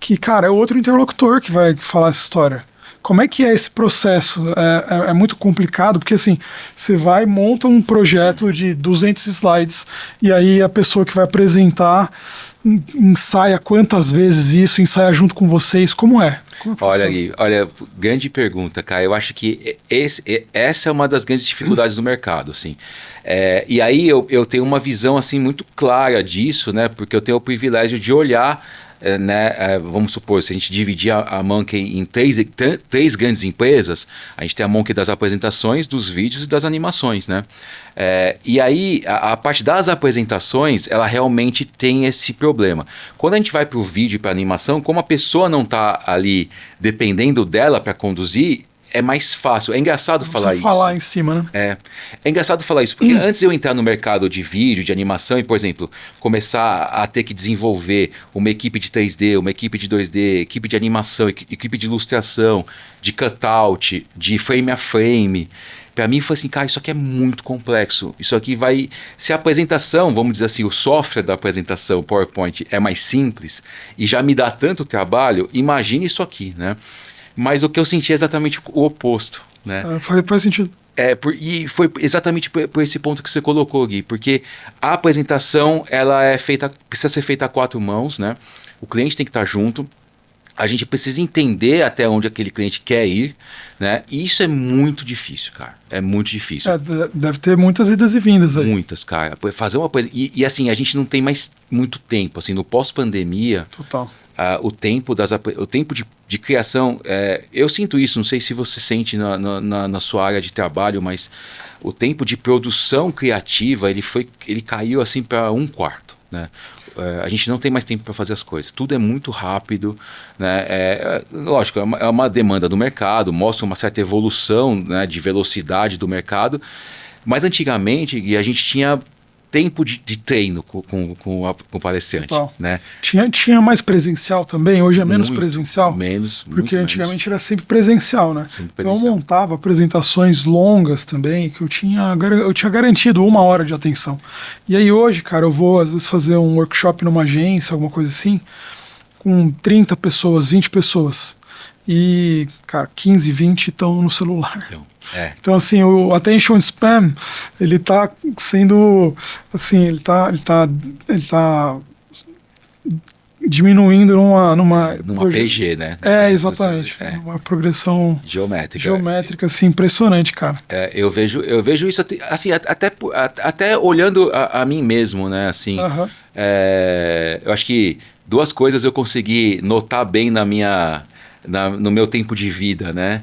que, cara, é outro interlocutor que vai falar essa história. Como é que é esse processo? É muito complicado, porque assim, você vai, monta um projeto de 200 slides, e aí a pessoa que vai apresentar ensaia quantas vezes isso, ensaia junto com vocês, como é? Olha, Gui, grande pergunta, cara. Eu acho que essa é uma das grandes dificuldades do mercado, assim. E aí eu tenho uma visão, assim, muito clara disso, né? Porque eu tenho o privilégio de olhar, vamos supor, se a gente dividir a Monkey em três grandes empresas, a gente tem a Monkey das apresentações, dos vídeos e das animações, né? E aí a parte das apresentações, ela realmente tem esse problema. Quando a gente vai para o vídeo e para a animação, como a pessoa não está ali dependendo dela para conduzir, é mais fácil. É engraçado falar isso. Falar em cima, né? É engraçado falar isso, porque antes de eu entrar no mercado de vídeo, de animação e, por exemplo, começar a ter que desenvolver uma equipe de 3D, uma equipe de 2D, equipe de animação, equipe de ilustração, de cutout, de frame a frame, para mim foi assim, cara, isso aqui é muito complexo. Isso aqui vai... Se a apresentação, vamos dizer assim, o software da apresentação, o PowerPoint, é mais simples e já me dá tanto trabalho, imagine isso aqui, né? Mas o que eu senti é exatamente o oposto, né? Faz sentido. E foi exatamente por esse ponto que você colocou, Gui, porque a apresentação, ela precisa ser feita a 4 mãos, né? O cliente tem que estar junto, a gente precisa entender até onde aquele cliente quer ir, né? E isso é muito difícil, cara. É muito difícil. Deve ter muitas idas e vindas aí. Muitas, cara. Fazer uma coisa... E assim, a gente não tem mais muito tempo, assim, no pós-pandemia... Total. O tempo de criação, eu sinto isso, não sei se você sente na sua área de trabalho, mas o tempo de produção criativa, ele caiu assim para 1/4, né? A gente não tem mais tempo para fazer as coisas, tudo é muito rápido, né? Lógico, é uma demanda do mercado, mostra uma certa evolução, né, de velocidade do mercado, mas antigamente a gente tinha tempo de treino com o palestrante, Total. Né? Tinha mais presencial também, hoje é menos presencial? Menos. Porque antigamente era sempre presencial, né? Sempre presencial. Então eu montava apresentações longas também, que eu tinha garantido 1 hora de atenção. E aí hoje, cara, eu vou às vezes fazer um workshop numa agência, alguma coisa assim, com 30 pessoas, 20 pessoas. E, cara, 15, 20 estão no celular. Então, assim, o attention span, ele tá sendo, assim, ele tá diminuindo numa PG, né? Exatamente. Uma progressão geométrica, assim, impressionante, cara. Eu vejo isso, assim, até olhando a mim mesmo, né? Assim, eu acho que 2 coisas eu consegui notar bem no meu tempo de vida, né?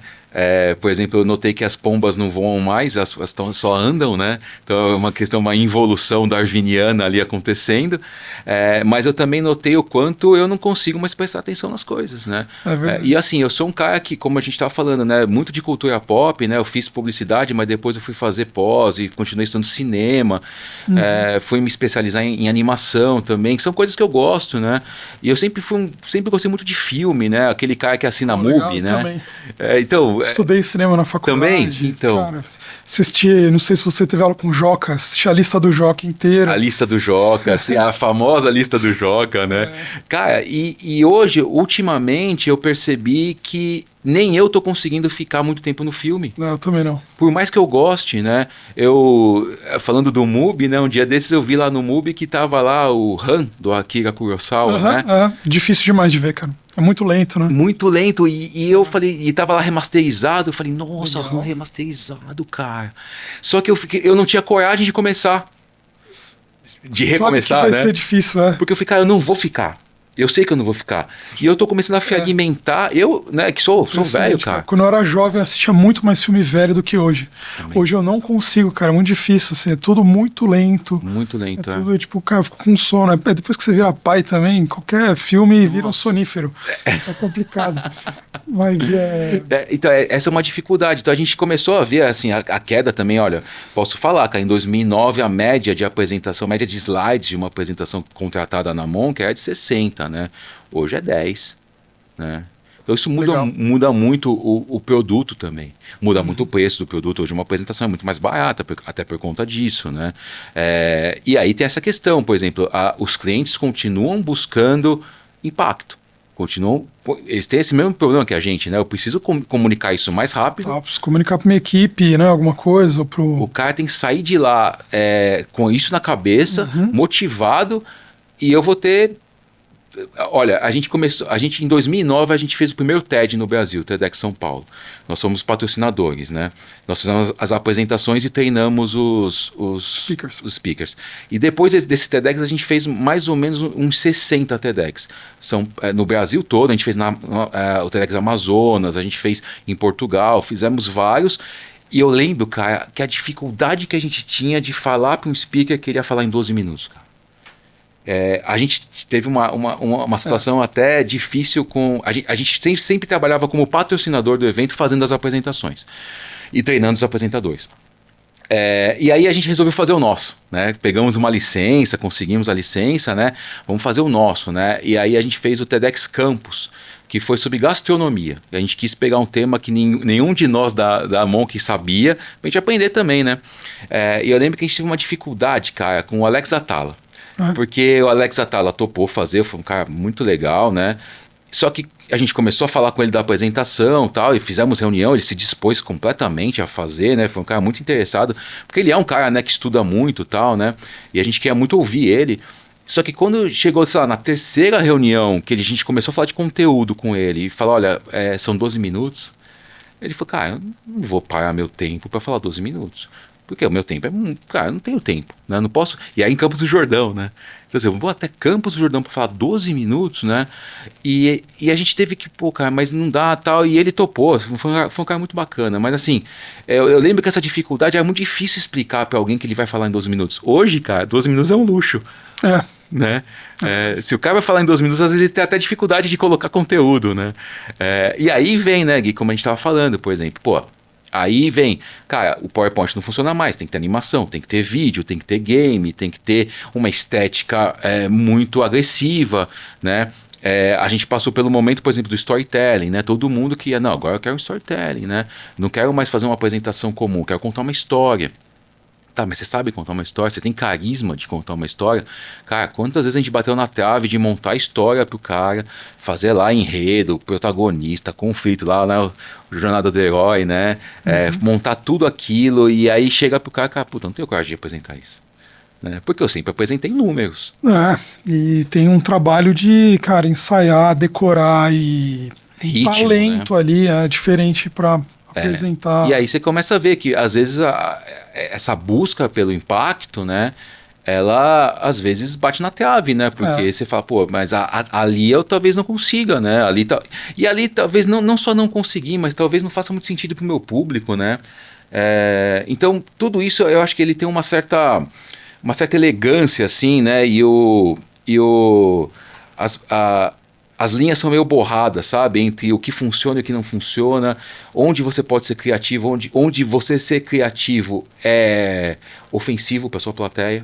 Por exemplo, eu notei que as pombas não voam mais, elas só andam, né? Então é uma involução darwiniana ali acontecendo. Mas eu também notei o quanto eu não consigo mais prestar atenção nas coisas, né? E assim, eu sou um cara que, como a gente estava falando, né? Muito de cultura pop, né? Eu fiz publicidade, mas depois eu fui fazer pós e continuei estudando cinema. Fui me especializar em animação também, que são coisas que eu gosto, né? E eu sempre gostei muito de filme, né? Aquele cara que assina a MUBI, né? Também. Então... Estudei cinema na faculdade. Também? Então. Cara, assisti, não sei se você teve aula com o Joca, assisti a lista do Joca inteira. A lista do Joca, assim, a famosa lista do Joca, né? Cara, e hoje, ultimamente, eu percebi que nem eu tô conseguindo ficar muito tempo no filme. Não, eu também não. Por mais que eu goste, né? Falando do MUBI, né? Um dia desses eu vi lá no MUBI que tava lá o Han, do Akira Kurosawa, né? Difícil demais de ver, cara. É muito lento, né? Muito lento, e eu falei, e tava lá remasterizado, eu falei, nossa, remasterizado, cara. Só que eu não tinha coragem de começar, de recomeçar, sabe que né? vai ser difícil, Porque eu falei, cara, eu não vou ficar. Eu sei que eu não vou ficar. E eu tô começando a fragmentar. Eu, né, que sou velho, cara. Quando eu era jovem, eu assistia muito mais filme velho do que hoje. Também. Hoje eu não consigo, cara. É muito difícil, assim. É tudo muito lento. Muito lento, tudo, tipo, cara, eu fico com sono. Depois que você vira pai também, qualquer filme vira um sonífero. É complicado. Mas então, essa é uma dificuldade. Então a gente começou a ver, assim, a queda também. Olha, posso falar, cara, em 2009 a média de apresentação, média de slides de uma apresentação contratada na Monk era de 60, né? Hoje é 10, né? Então isso muda muito o produto também. Muda muito o preço do produto. Hoje uma apresentação é muito mais barata, até por conta disso, né? E aí tem essa questão, por exemplo, os clientes continuam buscando impacto. Eles têm esse mesmo problema que a gente, né? Eu preciso comunicar isso mais rápido. Preciso comunicar para minha equipe, né? Alguma coisa. O cara tem que sair de lá com isso na cabeça, motivado, e eu vou ter... Olha, em 2009 a gente fez o primeiro TED no Brasil, TEDx São Paulo. Nós somos patrocinadores, né? Nós fizemos as apresentações e treinamos os speakers. E depois desse TEDx a gente fez mais ou menos uns 60 TEDx. No Brasil todo, a gente fez o TEDx Amazonas, a gente fez em Portugal, fizemos vários. E eu lembro, cara, que a dificuldade que a gente tinha de falar para um speaker que ele ia falar em 12 minutos, cara. A gente teve uma situação até difícil com... A gente sempre trabalhava como patrocinador do evento, fazendo as apresentações e treinando os apresentadores. E aí a gente resolveu fazer o nosso, né? Pegamos uma licença, conseguimos a licença, né? Vamos fazer o nosso, né? E aí a gente fez o TEDx Campus, que foi sobre gastronomia. A gente quis pegar um tema que nenhum de nós da Monk sabia, pra gente aprender também, né? E eu lembro que a gente teve uma dificuldade, cara, com o Alex Atala. Porque o Alex Atala topou fazer, foi um cara muito legal, né? Só que a gente começou a falar com ele da apresentação e tal, e fizemos reunião, ele se dispôs completamente a fazer, né? Foi um cara muito interessado, porque ele é um cara, né, que estuda muito e tal, né? E a gente queria muito ouvir ele. Só que quando chegou, sei lá, na terceira reunião, que a gente começou a falar de conteúdo com ele, e falou, olha, são 12 minutos, ele falou, cara, eu não vou parar meu tempo para falar 12 minutos. Porque o meu tempo cara, eu não tenho tempo, né? Eu não posso... E aí em Campos do Jordão, né? Então assim, eu vou até Campos do Jordão para falar 12 minutos, né? E a gente teve que, pô, cara, mas não dá, tal. E ele topou, foi um cara muito bacana. Mas assim, eu lembro que essa dificuldade é muito difícil explicar para alguém que ele vai falar em 12 minutos. Hoje, cara, 12 minutos é um luxo. Né? Se o cara vai falar em 12 minutos, às vezes ele tem até dificuldade de colocar conteúdo, né? E aí vem, né, Gui, como a gente estava falando, por exemplo, pô, aí vem, cara, o PowerPoint não funciona mais, tem que ter animação, tem que ter vídeo, tem que ter game, tem que ter uma estética muito agressiva, né? A gente passou pelo momento, por exemplo, do storytelling, né? Todo mundo que não, agora eu quero um storytelling, né? Não quero mais fazer uma apresentação comum, quero contar uma história. Tá, mas você sabe contar uma história? Você tem carisma de contar uma história? Cara, quantas vezes a gente bateu na trave de montar a história pro cara, fazer lá enredo, protagonista, conflito lá, né, o jornada do herói, né? Montar tudo aquilo e aí chega pro cara, puta, não tenho coragem de apresentar isso. Né? Porque eu sempre apresentei números. E tem um trabalho de, cara, ensaiar, decorar e ritmo, talento, né? Ali é diferente para apresentar. E aí você começa a ver que às vezes essa busca pelo impacto, né, ela às vezes bate na trave, né, porque você fala, pô, mas ali eu talvez não consiga, né, e ali talvez não só não conseguir, mas talvez não faça muito sentido pro meu público, né, então tudo isso eu acho que ele tem uma certa elegância, assim, né, as linhas são meio borradas, sabe? Entre o que funciona e o que não funciona, onde você pode ser criativo, onde você ser criativo é ofensivo para sua plateia.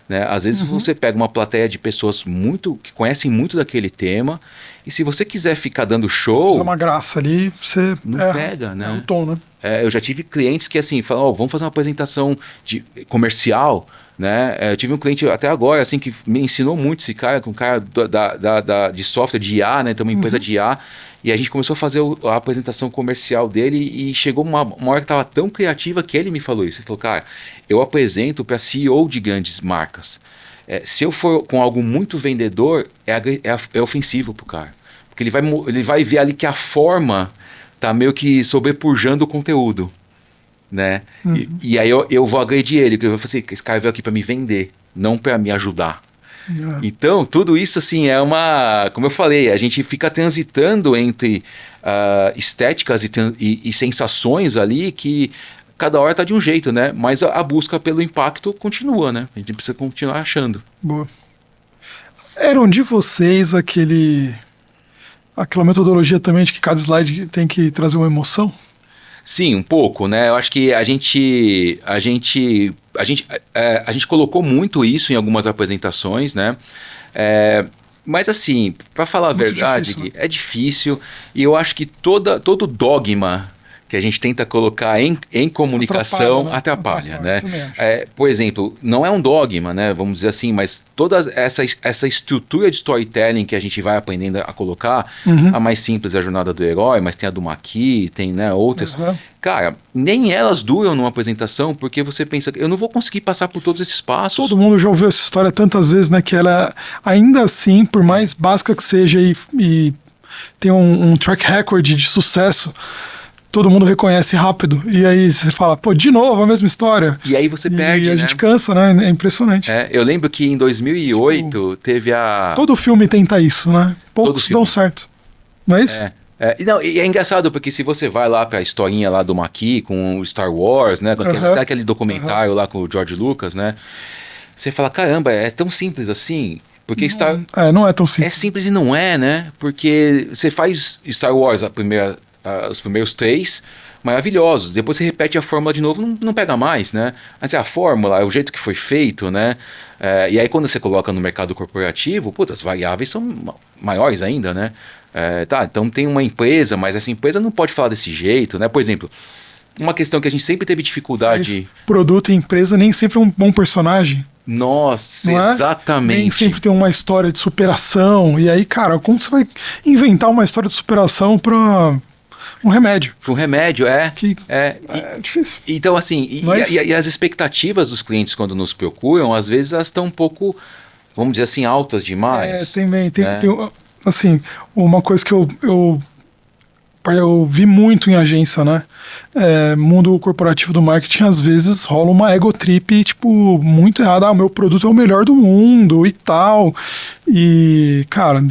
Né? Às vezes você pega uma plateia de pessoas que conhecem muito daquele tema, e se você quiser ficar dando show... Fazer uma graça ali, você... Não pega, né? É o tom, né? Eu já tive clientes que assim, falam, vamos fazer uma apresentação comercial, né? Eu tive um cliente até agora assim, que me ensinou muito esse cara, um cara de software de IA, né? Tem uma empresa de IA, e a gente começou a fazer a apresentação comercial dele, e chegou uma hora que estava tão criativa que ele me falou isso. Ele falou, cara, eu apresento para CEO de grandes marcas. Se eu for com algo muito vendedor, é ofensivo pro cara. Porque ele vai ver ali que a forma tá meio que sobrepujando o conteúdo, né? E aí eu vou agredir ele, porque eu vou fazer, esse cara veio aqui para me vender, não para me ajudar. Então, tudo isso, assim, como eu falei, a gente fica transitando entre estéticas e sensações ali que cada hora tá de um jeito, né? Mas a busca pelo impacto continua, né? A gente precisa continuar achando. Boa. Eram de vocês aquela metodologia também de que cada slide tem que trazer uma emoção? Sim, um pouco, né? Eu acho que a gente colocou muito isso em algumas apresentações, né? Mas assim, para falar a verdade, difícil, né? é difícil e eu acho que todo dogma que a gente tenta colocar em comunicação atrapalha, né? Por exemplo, não é um dogma, né? Vamos dizer assim, mas toda essa estrutura de storytelling que a gente vai aprendendo a colocar, a mais simples é a jornada do herói, mas tem a do Maqui, tem, né, outras. Cara, nem elas duram numa apresentação, porque você pensa, eu não vou conseguir passar por todos esses passos. Todo mundo já ouviu essa história tantas vezes, né? Que ela, ainda assim, por mais básica que seja e tem um track record de sucesso, todo mundo reconhece rápido. E aí você fala, pô, de novo a mesma história. E aí você perde, e a né? gente cansa, né? É impressionante. Eu lembro que em 2008 teve a... Todo filme tenta isso, né? Poucos dão certo. Não é isso? E é engraçado porque se você vai lá pra historinha lá do Maqui com o Star Wars, né? Com aquele documentário lá com o George Lucas, né? Você fala, caramba, é tão simples assim? Porque não é tão simples. É simples e não é, né? Porque você faz Star Wars os primeiros 3, maravilhosos. Depois você repete a fórmula de novo, não pega mais, né? Mas é a fórmula, é o jeito que foi feito, né? E aí quando você coloca no mercado corporativo, putz, as variáveis são maiores ainda, né? Então tem uma empresa, mas essa empresa não pode falar desse jeito, né? Por exemplo, uma questão que a gente sempre teve dificuldade... Produto e empresa nem sempre é um bom personagem. Nossa, exatamente. Nem sempre tem uma história de superação. E aí, cara, como você vai inventar uma história de superação para um remédio? Um remédio, é difícil. Então, assim, e as expectativas dos clientes quando nos procuram, às vezes elas estão um pouco, vamos dizer assim, altas demais. Tem assim, uma coisa que eu vi muito em agência, né? Mundo corporativo do marketing, às vezes rola uma ego trip, tipo, muito errada. O meu produto é o melhor do mundo e tal. E, cara,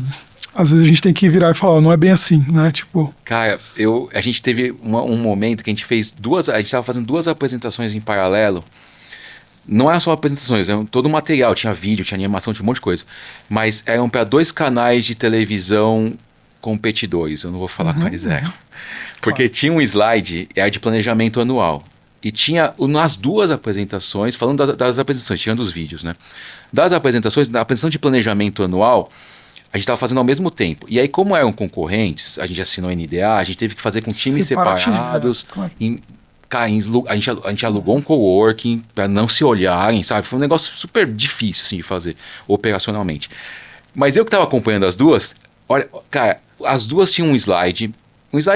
às vezes a gente tem que virar e falar, não é bem assim, né? Tipo... Cara, a gente teve um momento que a gente fez a gente estava fazendo 2 apresentações em paralelo. Não eram só apresentações, era todo o material, tinha vídeo, tinha animação, tinha um monte de coisa. Mas eram para 2 canais de televisão competidores, eu não vou falar quais eram. Porque tinha um slide, era de planejamento anual. E tinha, nas 2 apresentações, falando das apresentações, tirando os vídeos, né? Das apresentações, na apresentação de planejamento anual, a gente estava fazendo ao mesmo tempo. E aí, como eram concorrentes, a gente assinou a NDA, a gente teve que fazer com times separados. Claro. A gente alugou um coworking para não se olharem, sabe? Foi um negócio super difícil assim, de fazer operacionalmente. Mas eu que estava acompanhando as 2, olha, cara, as 2 tinham um slide,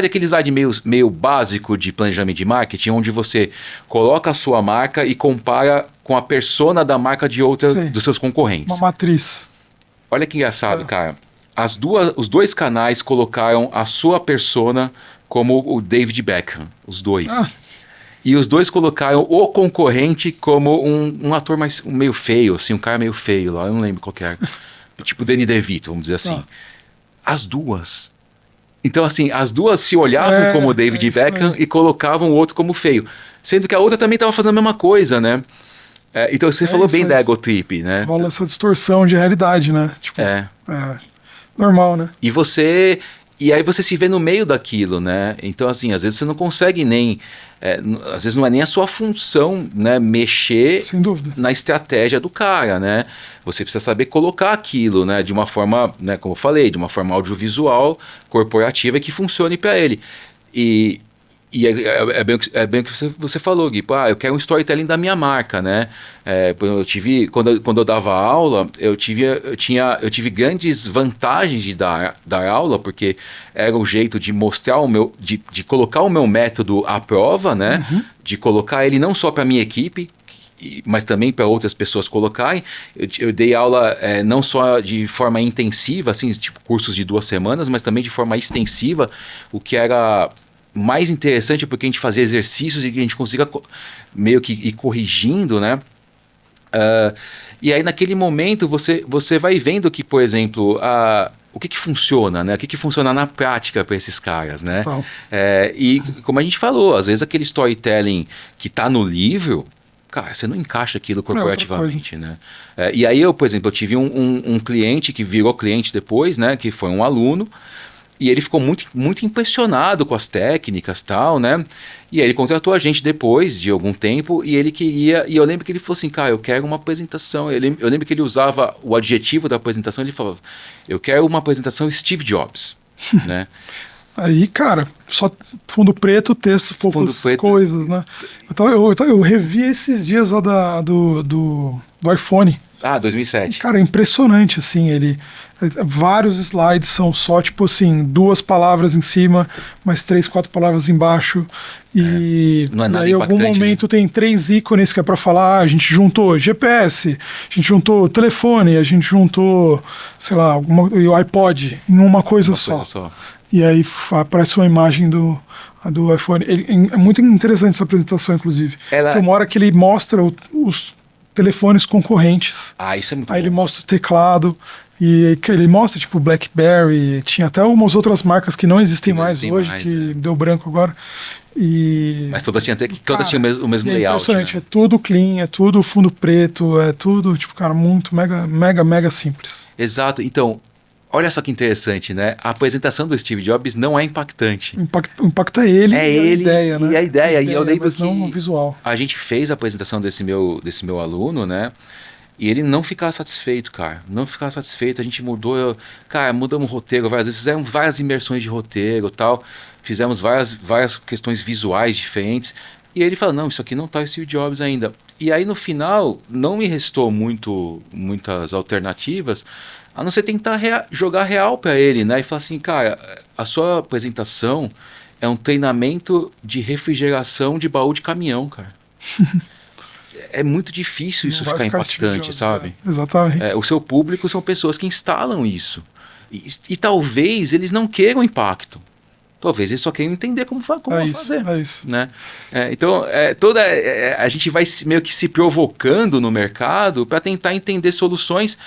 aquele slide meio básico de planejamento de marketing, onde você coloca a sua marca e compara com a persona da marca de outra dos seus concorrentes. Uma matriz. Olha que engraçado, cara. Os 2 canais colocaram a sua persona como o David Beckham, os 2. E os 2 colocaram o concorrente como um ator meio feio, assim, um cara meio feio lá, eu não lembro qual que era. Tipo Danny DeVito, vamos dizer assim. As 2. Então, assim, as 2 se olhavam como David Beckham e colocavam o outro como feio. Sendo que a outra também estava fazendo a mesma coisa, né? Então você falou bem da ego trip, né? Rola essa distorção de realidade, né? Tipo, normal, né? E aí você se vê no meio daquilo, né? Então, assim, às vezes você não consegue nem... às vezes não é nem a sua função, né? Mexer sem dúvida na estratégia do cara, né? Você precisa saber colocar aquilo, né? De uma forma, né? Como eu falei, de uma forma audiovisual, corporativa, que funcione para ele. E é bem o que você falou, Gui. Eu quero um storytelling da minha marca, né? Quando eu dava aula, eu tive grandes vantagens de dar aula, porque era o jeito de mostrar de colocar o meu método à prova, né? De colocar ele não só para minha equipe, mas também para outras pessoas colocarem. Eu dei aula não só de forma intensiva, assim, tipo cursos de 2 semanas, mas também de forma extensiva, o que era mais interessante porque a gente fazia exercícios e que a gente consiga meio que ir corrigindo, né? E aí naquele momento você vai vendo que, por exemplo, o que funciona, né? O que funciona na prática para esses caras, né? Então. E como a gente falou, às vezes aquele storytelling que está no livro, cara, você não encaixa aquilo corporativamente, né? E aí eu, por exemplo, eu tive um cliente que virou cliente depois, né? Que foi um aluno. E ele ficou muito, muito impressionado com as técnicas e tal, né? E aí ele contratou a gente depois de algum tempo e ele queria... E eu lembro que ele falou assim, cara, eu quero uma apresentação. Eu lembro que ele usava o adjetivo da apresentação, ele falava, eu quero uma apresentação Steve Jobs, né? Aí, cara, só fundo preto, texto, poucas coisas, né? Então eu revi esses dias lá do iPhone. 2007. Cara, é impressionante, assim, vários slides são só, tipo assim, 2 palavras em cima, mais 3, 4 palavras embaixo, não é nada aí em algum momento, né? Tem 3 ícones que é pra falar, a gente juntou GPS, a gente juntou telefone, a gente juntou, sei lá, o iPod em uma coisa só. E aí aparece uma imagem do iPhone. É muito interessante essa apresentação, inclusive. Tem uma hora que ele mostra os telefones concorrentes. Isso é muito Aí bom. ele mostra o teclado, e ele mostra, tipo, BlackBerry, tinha até umas outras marcas que não existem mais hoje, que deu branco agora. Mas todas tinham o mesmo layout. Impressionante, né? É tudo clean, é tudo fundo preto, é tudo, tipo, cara, muito mega simples. Exato, então... Olha só que interessante, né? A apresentação do Steve Jobs não é impactante. O impacto é ele, e a ideia, né? E a ideia. E eu lembro mas não o visual. A gente fez a apresentação desse meu aluno, né? E ele não ficava satisfeito, cara. Não ficava satisfeito. A gente mudamos o roteiro várias vezes. Fizemos várias imersões de roteiro e tal. Fizemos várias questões visuais diferentes. E ele falou, não, isso aqui não tá o Steve Jobs ainda. E aí, no final, não me restou muitas alternativas, a não ser tentar jogar real para ele, né? E falar assim, cara, a sua apresentação é um treinamento de refrigeração de baú de caminhão, cara. É muito difícil isso ficar impactante, sabe? Exatamente. O seu público são pessoas que instalam isso. E talvez eles não queiram impacto. Talvez eles só queiram entender como fazer. É isso. Né? Então, a gente vai meio que se provocando no mercado para tentar entender soluções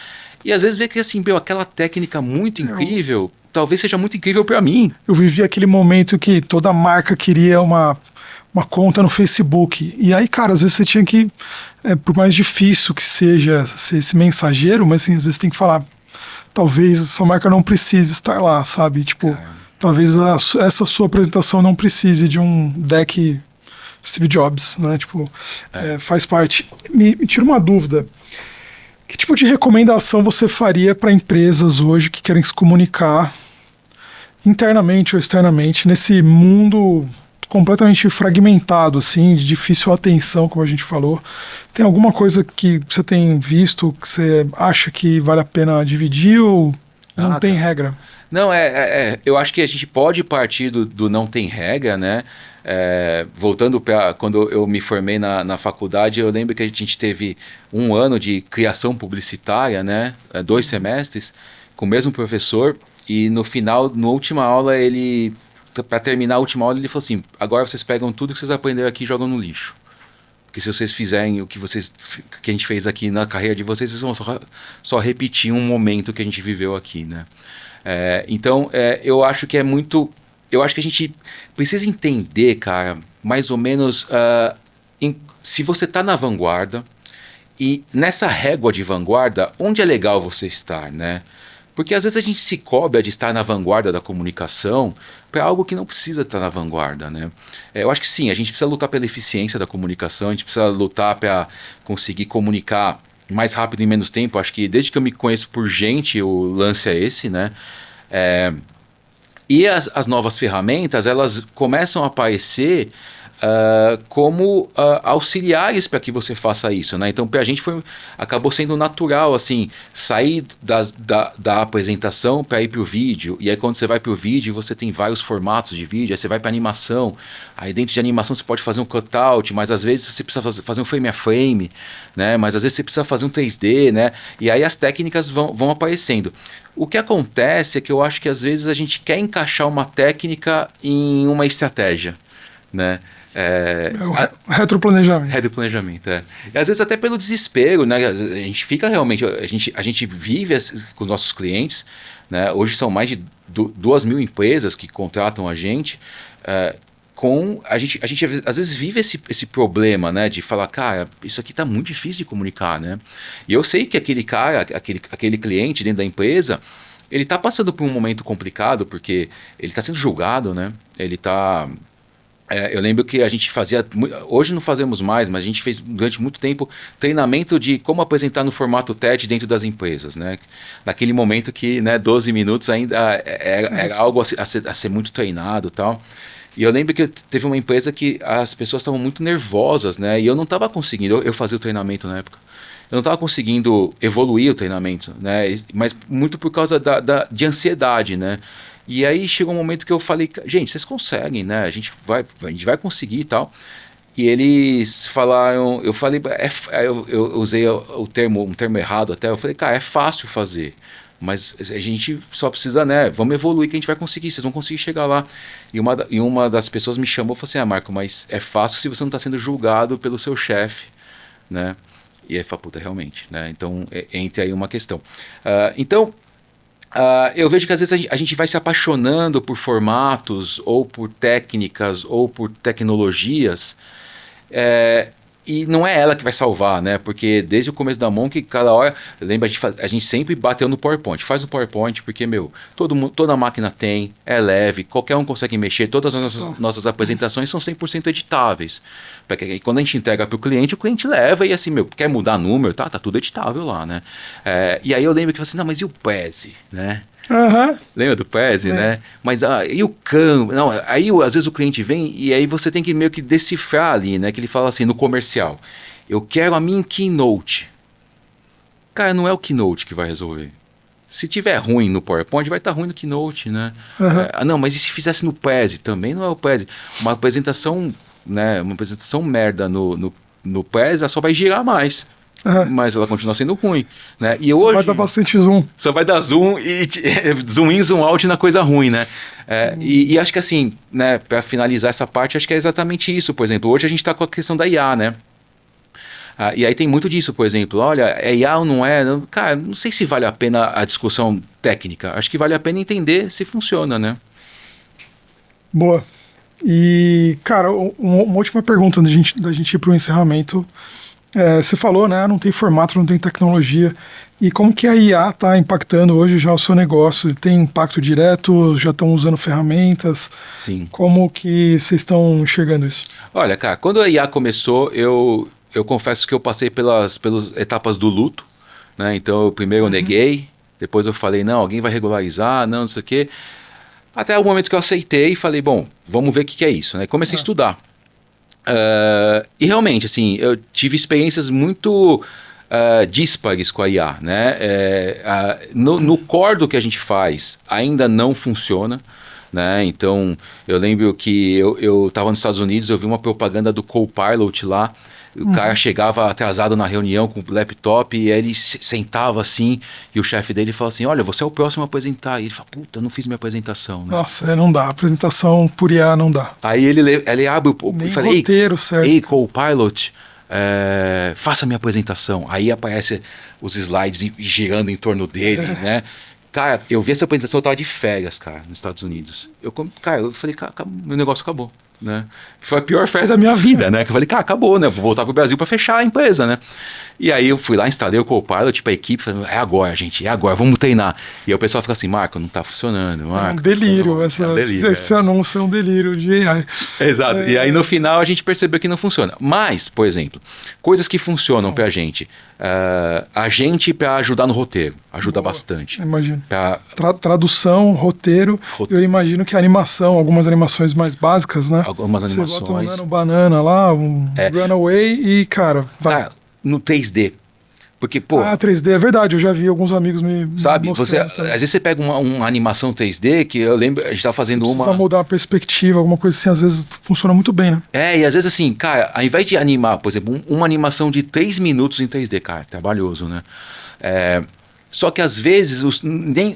e às vezes ver que assim, aquela técnica muito incrível, talvez seja muito incrível para mim. Eu vivi aquele momento que toda marca queria uma conta no Facebook. E aí, cara, às vezes você tinha que, por mais difícil que seja ser esse mensageiro, mas assim, às vezes tem que falar, talvez essa marca não precise estar lá, sabe? Tipo, talvez essa sua apresentação não precise de um deck Steve Jobs, né? Tipo, faz parte. Me tira uma dúvida. Que tipo de recomendação você faria para empresas hoje que querem se comunicar internamente ou externamente nesse mundo completamente fragmentado, assim, de difícil atenção, como a gente falou? Tem alguma coisa que você tem visto que você acha que vale a pena dividir ou não tem regra? Não, eu acho que a gente pode partir do não tem regra, né? Voltando para quando eu me formei na faculdade, eu lembro que a gente teve 1 ano de criação publicitária, né? 2 semestres, com o mesmo professor, e no final, na última aula, para terminar a última aula, ele falou assim, agora vocês pegam tudo que vocês aprenderam aqui e jogam no lixo. Porque se vocês fizerem o que a gente fez aqui na carreira de vocês, vocês vão só repetir um momento que a gente viveu aqui, né? Então, eu acho que eu acho que a gente precisa entender, cara, mais ou menos, se você está na vanguarda e nessa régua de vanguarda, onde é legal você estar, né? Porque às vezes a gente se cobra de estar na vanguarda da comunicação para algo que não precisa estar na vanguarda, né? Eu acho que sim, a gente precisa lutar pela eficiência da comunicação, a gente precisa lutar para conseguir comunicar mais rápido em menos tempo. Acho que desde que eu me conheço por gente, o lance é esse, né? E as novas ferramentas, elas começam a aparecer como auxiliares para que você faça isso, né? Então, para a gente acabou sendo natural, assim, sair da apresentação para ir para o vídeo. E aí, quando você vai para o vídeo, você tem vários formatos de vídeo. Aí você vai para animação. Aí, dentro de animação, você pode fazer um cutout, mas às vezes você precisa fazer um frame a frame, né? Mas às vezes você precisa fazer um 3D, né? E aí as técnicas vão aparecendo. O que acontece é que eu acho que às vezes a gente quer encaixar uma técnica em uma estratégia, né? O retroplanejamento. Retroplanejamento, é. E às vezes até pelo desespero, né? A gente fica realmente... A gente vive com os nossos clientes, né? Hoje são mais de 2.000 empresas que contratam a gente. A gente às vezes vive esse problema, né? De falar, cara, isso aqui está muito difícil de comunicar, né? E eu sei que aquele cara, aquele cliente dentro da empresa, ele está passando por um momento complicado, porque ele está sendo julgado, né? Ele está... eu lembro que a gente fazia, hoje não fazemos mais, mas a gente fez durante muito tempo treinamento de como apresentar no formato TED dentro das empresas, né? Naquele momento que, né, 12 minutos ainda era algo a ser muito treinado e tal. E eu lembro que teve uma empresa que as pessoas estavam muito nervosas, né? E eu não estava conseguindo, eu fazia o treinamento na época, eu não estava conseguindo evoluir o treinamento, né? Mas muito por causa de ansiedade, né? E aí chegou um momento que eu falei, gente, vocês conseguem, né? A gente vai conseguir e tal. E eles falaram, eu falei, eu usei um termo errado até, eu falei, cara, é fácil fazer, mas a gente só precisa, né? Vamos evoluir que a gente vai conseguir, vocês vão conseguir chegar lá. E uma das pessoas me chamou e falou assim, Marco, mas é fácil se você não está sendo julgado pelo seu chefe, né? E aí, puta, realmente, né? Então, entra aí uma questão. Eu vejo que às vezes a gente vai se apaixonando por formatos, ou por técnicas, ou por tecnologias, e não é ela que vai salvar, né? Porque desde o começo da Monk, cada hora, lembra, a gente sempre bateu no PowerPoint. Faz o PowerPoint porque, toda máquina tem, é leve, qualquer um consegue mexer, todas as nossas apresentações são 100% editáveis. Porque quando a gente entrega para o cliente leva e assim, quer mudar número, tá tudo editável lá, né? E aí eu lembro que eu falei assim, não, mas e o PESI, né? Uhum. Lembra do PESI, né? Mas e o campo? Não, aí às vezes o cliente vem e aí você tem que meio que decifrar ali, né? Que ele fala assim, no comercial, eu quero a minha Keynote. Cara, não é o Keynote que vai resolver. Se tiver ruim no PowerPoint, vai estar ruim no Keynote, né? Uhum. Não, mas e se fizesse no PESI? Também não é o PESI. Uma apresentação, né? Uma apresentação merda no PESI, ela só vai girar mais. Mas ela continua sendo ruim, né? E só hoje vai dar bastante zoom. Só vai dar zoom e zoom in, zoom out na coisa ruim, né? E acho que assim, né, para finalizar essa parte, acho que é exatamente isso. Por exemplo, hoje a gente está com a questão da IA, né? E aí tem muito disso, por exemplo, olha, é IA ou não é? Cara, não sei se vale a pena a discussão técnica. Acho que vale a pena entender se funciona, né? Boa. E, cara, uma última pergunta da gente ir para o encerramento. Você falou, né? Não tem formato, não tem tecnologia. E como que a IA está impactando hoje já o seu negócio? Tem impacto direto? Já estão usando ferramentas? Sim. Como que vocês estão enxergando isso? Olha, cara, quando a IA começou, eu confesso que eu passei pelas etapas do luto, né? Então, primeiro eu neguei, depois eu falei, não, alguém vai regularizar, não sei o quê. Até o momento que eu aceitei e falei, bom, vamos ver o que é isso, né? Comecei a estudar. E realmente, assim, eu tive experiências muito díspares com a IA, né? No core do que a gente faz ainda não funciona, né? Então, eu lembro que eu estava nos Estados Unidos, eu vi uma propaganda do Copilot lá. O cara chegava atrasado na reunião com o laptop e aí ele sentava assim e o chefe dele falava assim, olha, você é o próximo a apresentar. E ele fala, puta, eu não fiz minha apresentação. Né? Nossa, não dá. Apresentação por IA não dá. Aí ele abre e fala, roteiro, certo. Ei, Copilot, faça minha apresentação. Aí aparece os slides girando em torno dele, né? Cara, eu vi essa apresentação, eu tava de férias, cara, nos Estados Unidos. Eu falei, cara, meu negócio acabou. Né? Foi a pior festa da minha vida, né? Que eu falei, cara, acabou, né? Vou voltar pro Brasil para fechar a empresa, né? E aí eu fui lá, instalei o Copilot, tipo, a equipe, falando, é agora, gente, é agora, vamos treinar. E aí o pessoal fica assim, Marco, não tá funcionando, Marco. É um delírio, esse anúncio é um delírio de AI. Exato, e aí no final a gente percebeu que não funciona. Mas, por exemplo, coisas que funcionam pra gente. A gente para ajudar no roteiro, ajuda bastante. Imagino. Tradução, roteiro, eu imagino que a animação, algumas animações mais básicas, né? algumas Você animações. bota um Nano Banana lá, um Runaway e, cara, vai. Ah, no 3D. Porque, pô, 3D é verdade, eu já vi alguns amigos me sabe, mostrando às também. vezes você pega uma animação 3D, que eu lembro, a gente tava fazendo Você uma... precisa mudar a perspectiva, alguma coisa assim, às vezes funciona muito bem, né? E às vezes assim, cara, ao invés de animar, por exemplo, uma animação de 3 minutos em 3D, cara, trabalhoso, né? Só que às vezes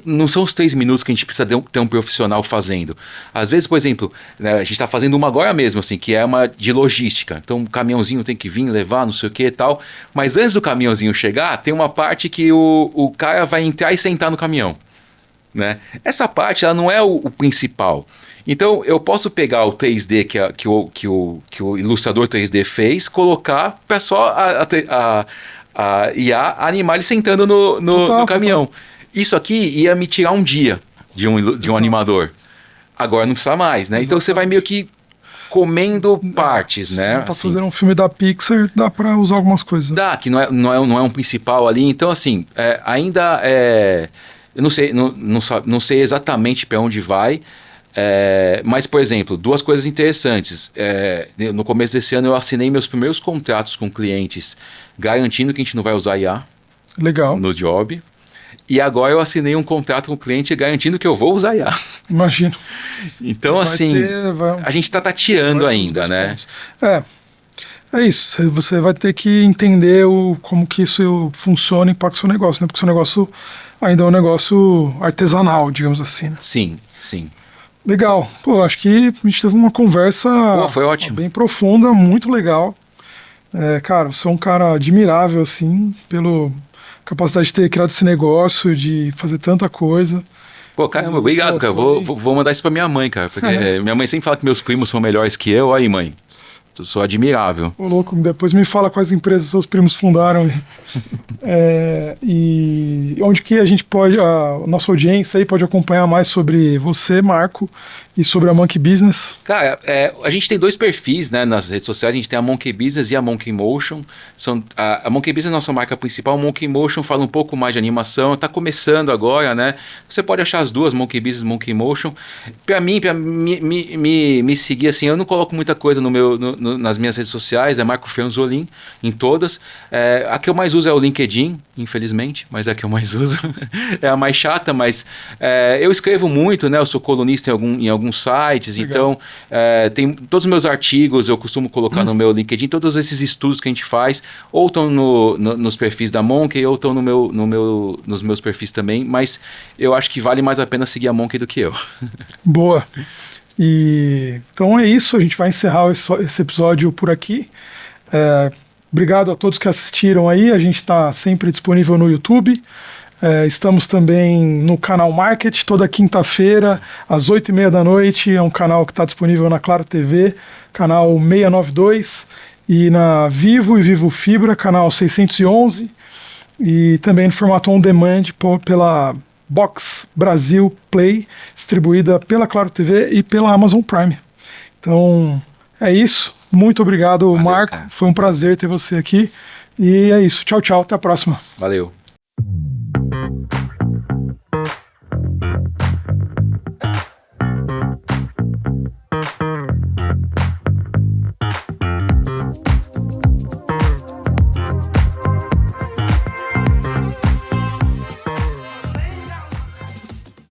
não são os 3 minutos que a gente precisa ter um profissional fazendo. Às vezes, por exemplo, né, a gente está fazendo uma agora mesmo, assim, que é uma de logística. Então o caminhãozinho tem que vir, levar, não sei o que e tal. Mas antes do caminhãozinho chegar, tem uma parte que o cara vai entrar e sentar no caminhão. Né? Essa parte ela não é o principal. Então eu posso pegar o 3D que o ilustrador 3D fez, colocar para só a IA animar ele sentando no caminhão. Isso aqui ia me tirar um dia de um animador. Agora não precisa mais, né? Então você vai meio que comendo partes, né? Para fazer um filme da Pixar, dá para usar algumas coisas. Né? Dá, que não é um principal ali. Então, assim, ainda eu não sei exatamente para onde vai. Mas, por exemplo, 2 coisas interessantes. No começo desse ano eu assinei meus primeiros contratos com clientes garantindo que a gente não vai usar IA Legal. no job. E agora eu assinei um contrato com o cliente garantindo que eu vou usar IA. Imagino. Então, a gente está tateando ainda, né? É isso. Você vai ter que entender como que isso funciona e impacta o seu negócio, né? Porque o seu negócio ainda é um negócio artesanal, digamos assim. Né? Sim, sim. Legal. Pô, acho que a gente teve uma conversa foi ótimo. Bem profunda, muito legal. Cara, você é um cara admirável, assim, pela capacidade de ter criado esse negócio, de fazer tanta coisa. Pô, caramba, obrigado, cara. Vou mandar isso pra minha mãe, cara. Porque minha mãe sempre fala que meus primos são melhores que eu. Aí, mãe, eu sou admirável. Ô, louco, depois me fala quais empresas seus primos fundaram. E onde que a gente pode, a nossa audiência aí pode acompanhar mais sobre você, Marco, e sobre a Monkey Business? Cara, a gente tem 2 perfis, né, nas redes sociais. A gente tem a Monkey Business e a Monkey Motion. A Monkey Business é a nossa marca principal. A Monkey Motion fala um pouco mais de animação. Está começando agora, né? Você pode achar as duas, Monkey Business e Monkey Motion. Para me seguir, assim, eu não coloco muita coisa nas minhas redes sociais. É Marco Franzolin em todas. A que eu mais uso é o LinkedIn, infelizmente, mas é a que eu mais uso. É a mais chata, mas eu escrevo muito, né? Eu sou colunista em alguns sites. Legal. Então tem todos os meus artigos eu costumo colocar no meu LinkedIn, todos esses estudos que a gente faz, ou estão nos perfis da Monkey, ou estão nos meus perfis também, mas eu acho que vale mais a pena seguir a Monkey do que eu. Boa. Então é isso, a gente vai encerrar esse episódio por aqui. Obrigado a todos que assistiram aí, a gente está sempre disponível no YouTube. Estamos também no canal Market, toda quinta-feira, às 8h30 da noite. É um canal que está disponível na Claro TV, canal 692, e na Vivo e Vivo Fibra, canal 611, e também no formato on demand pela Box Brasil Play, distribuída pela Claro TV e pela Amazon Prime. Então é isso. Muito obrigado, Valeu, Marco. Cara. Foi um prazer ter você aqui. E é isso. Tchau, tchau. Até a próxima. Valeu.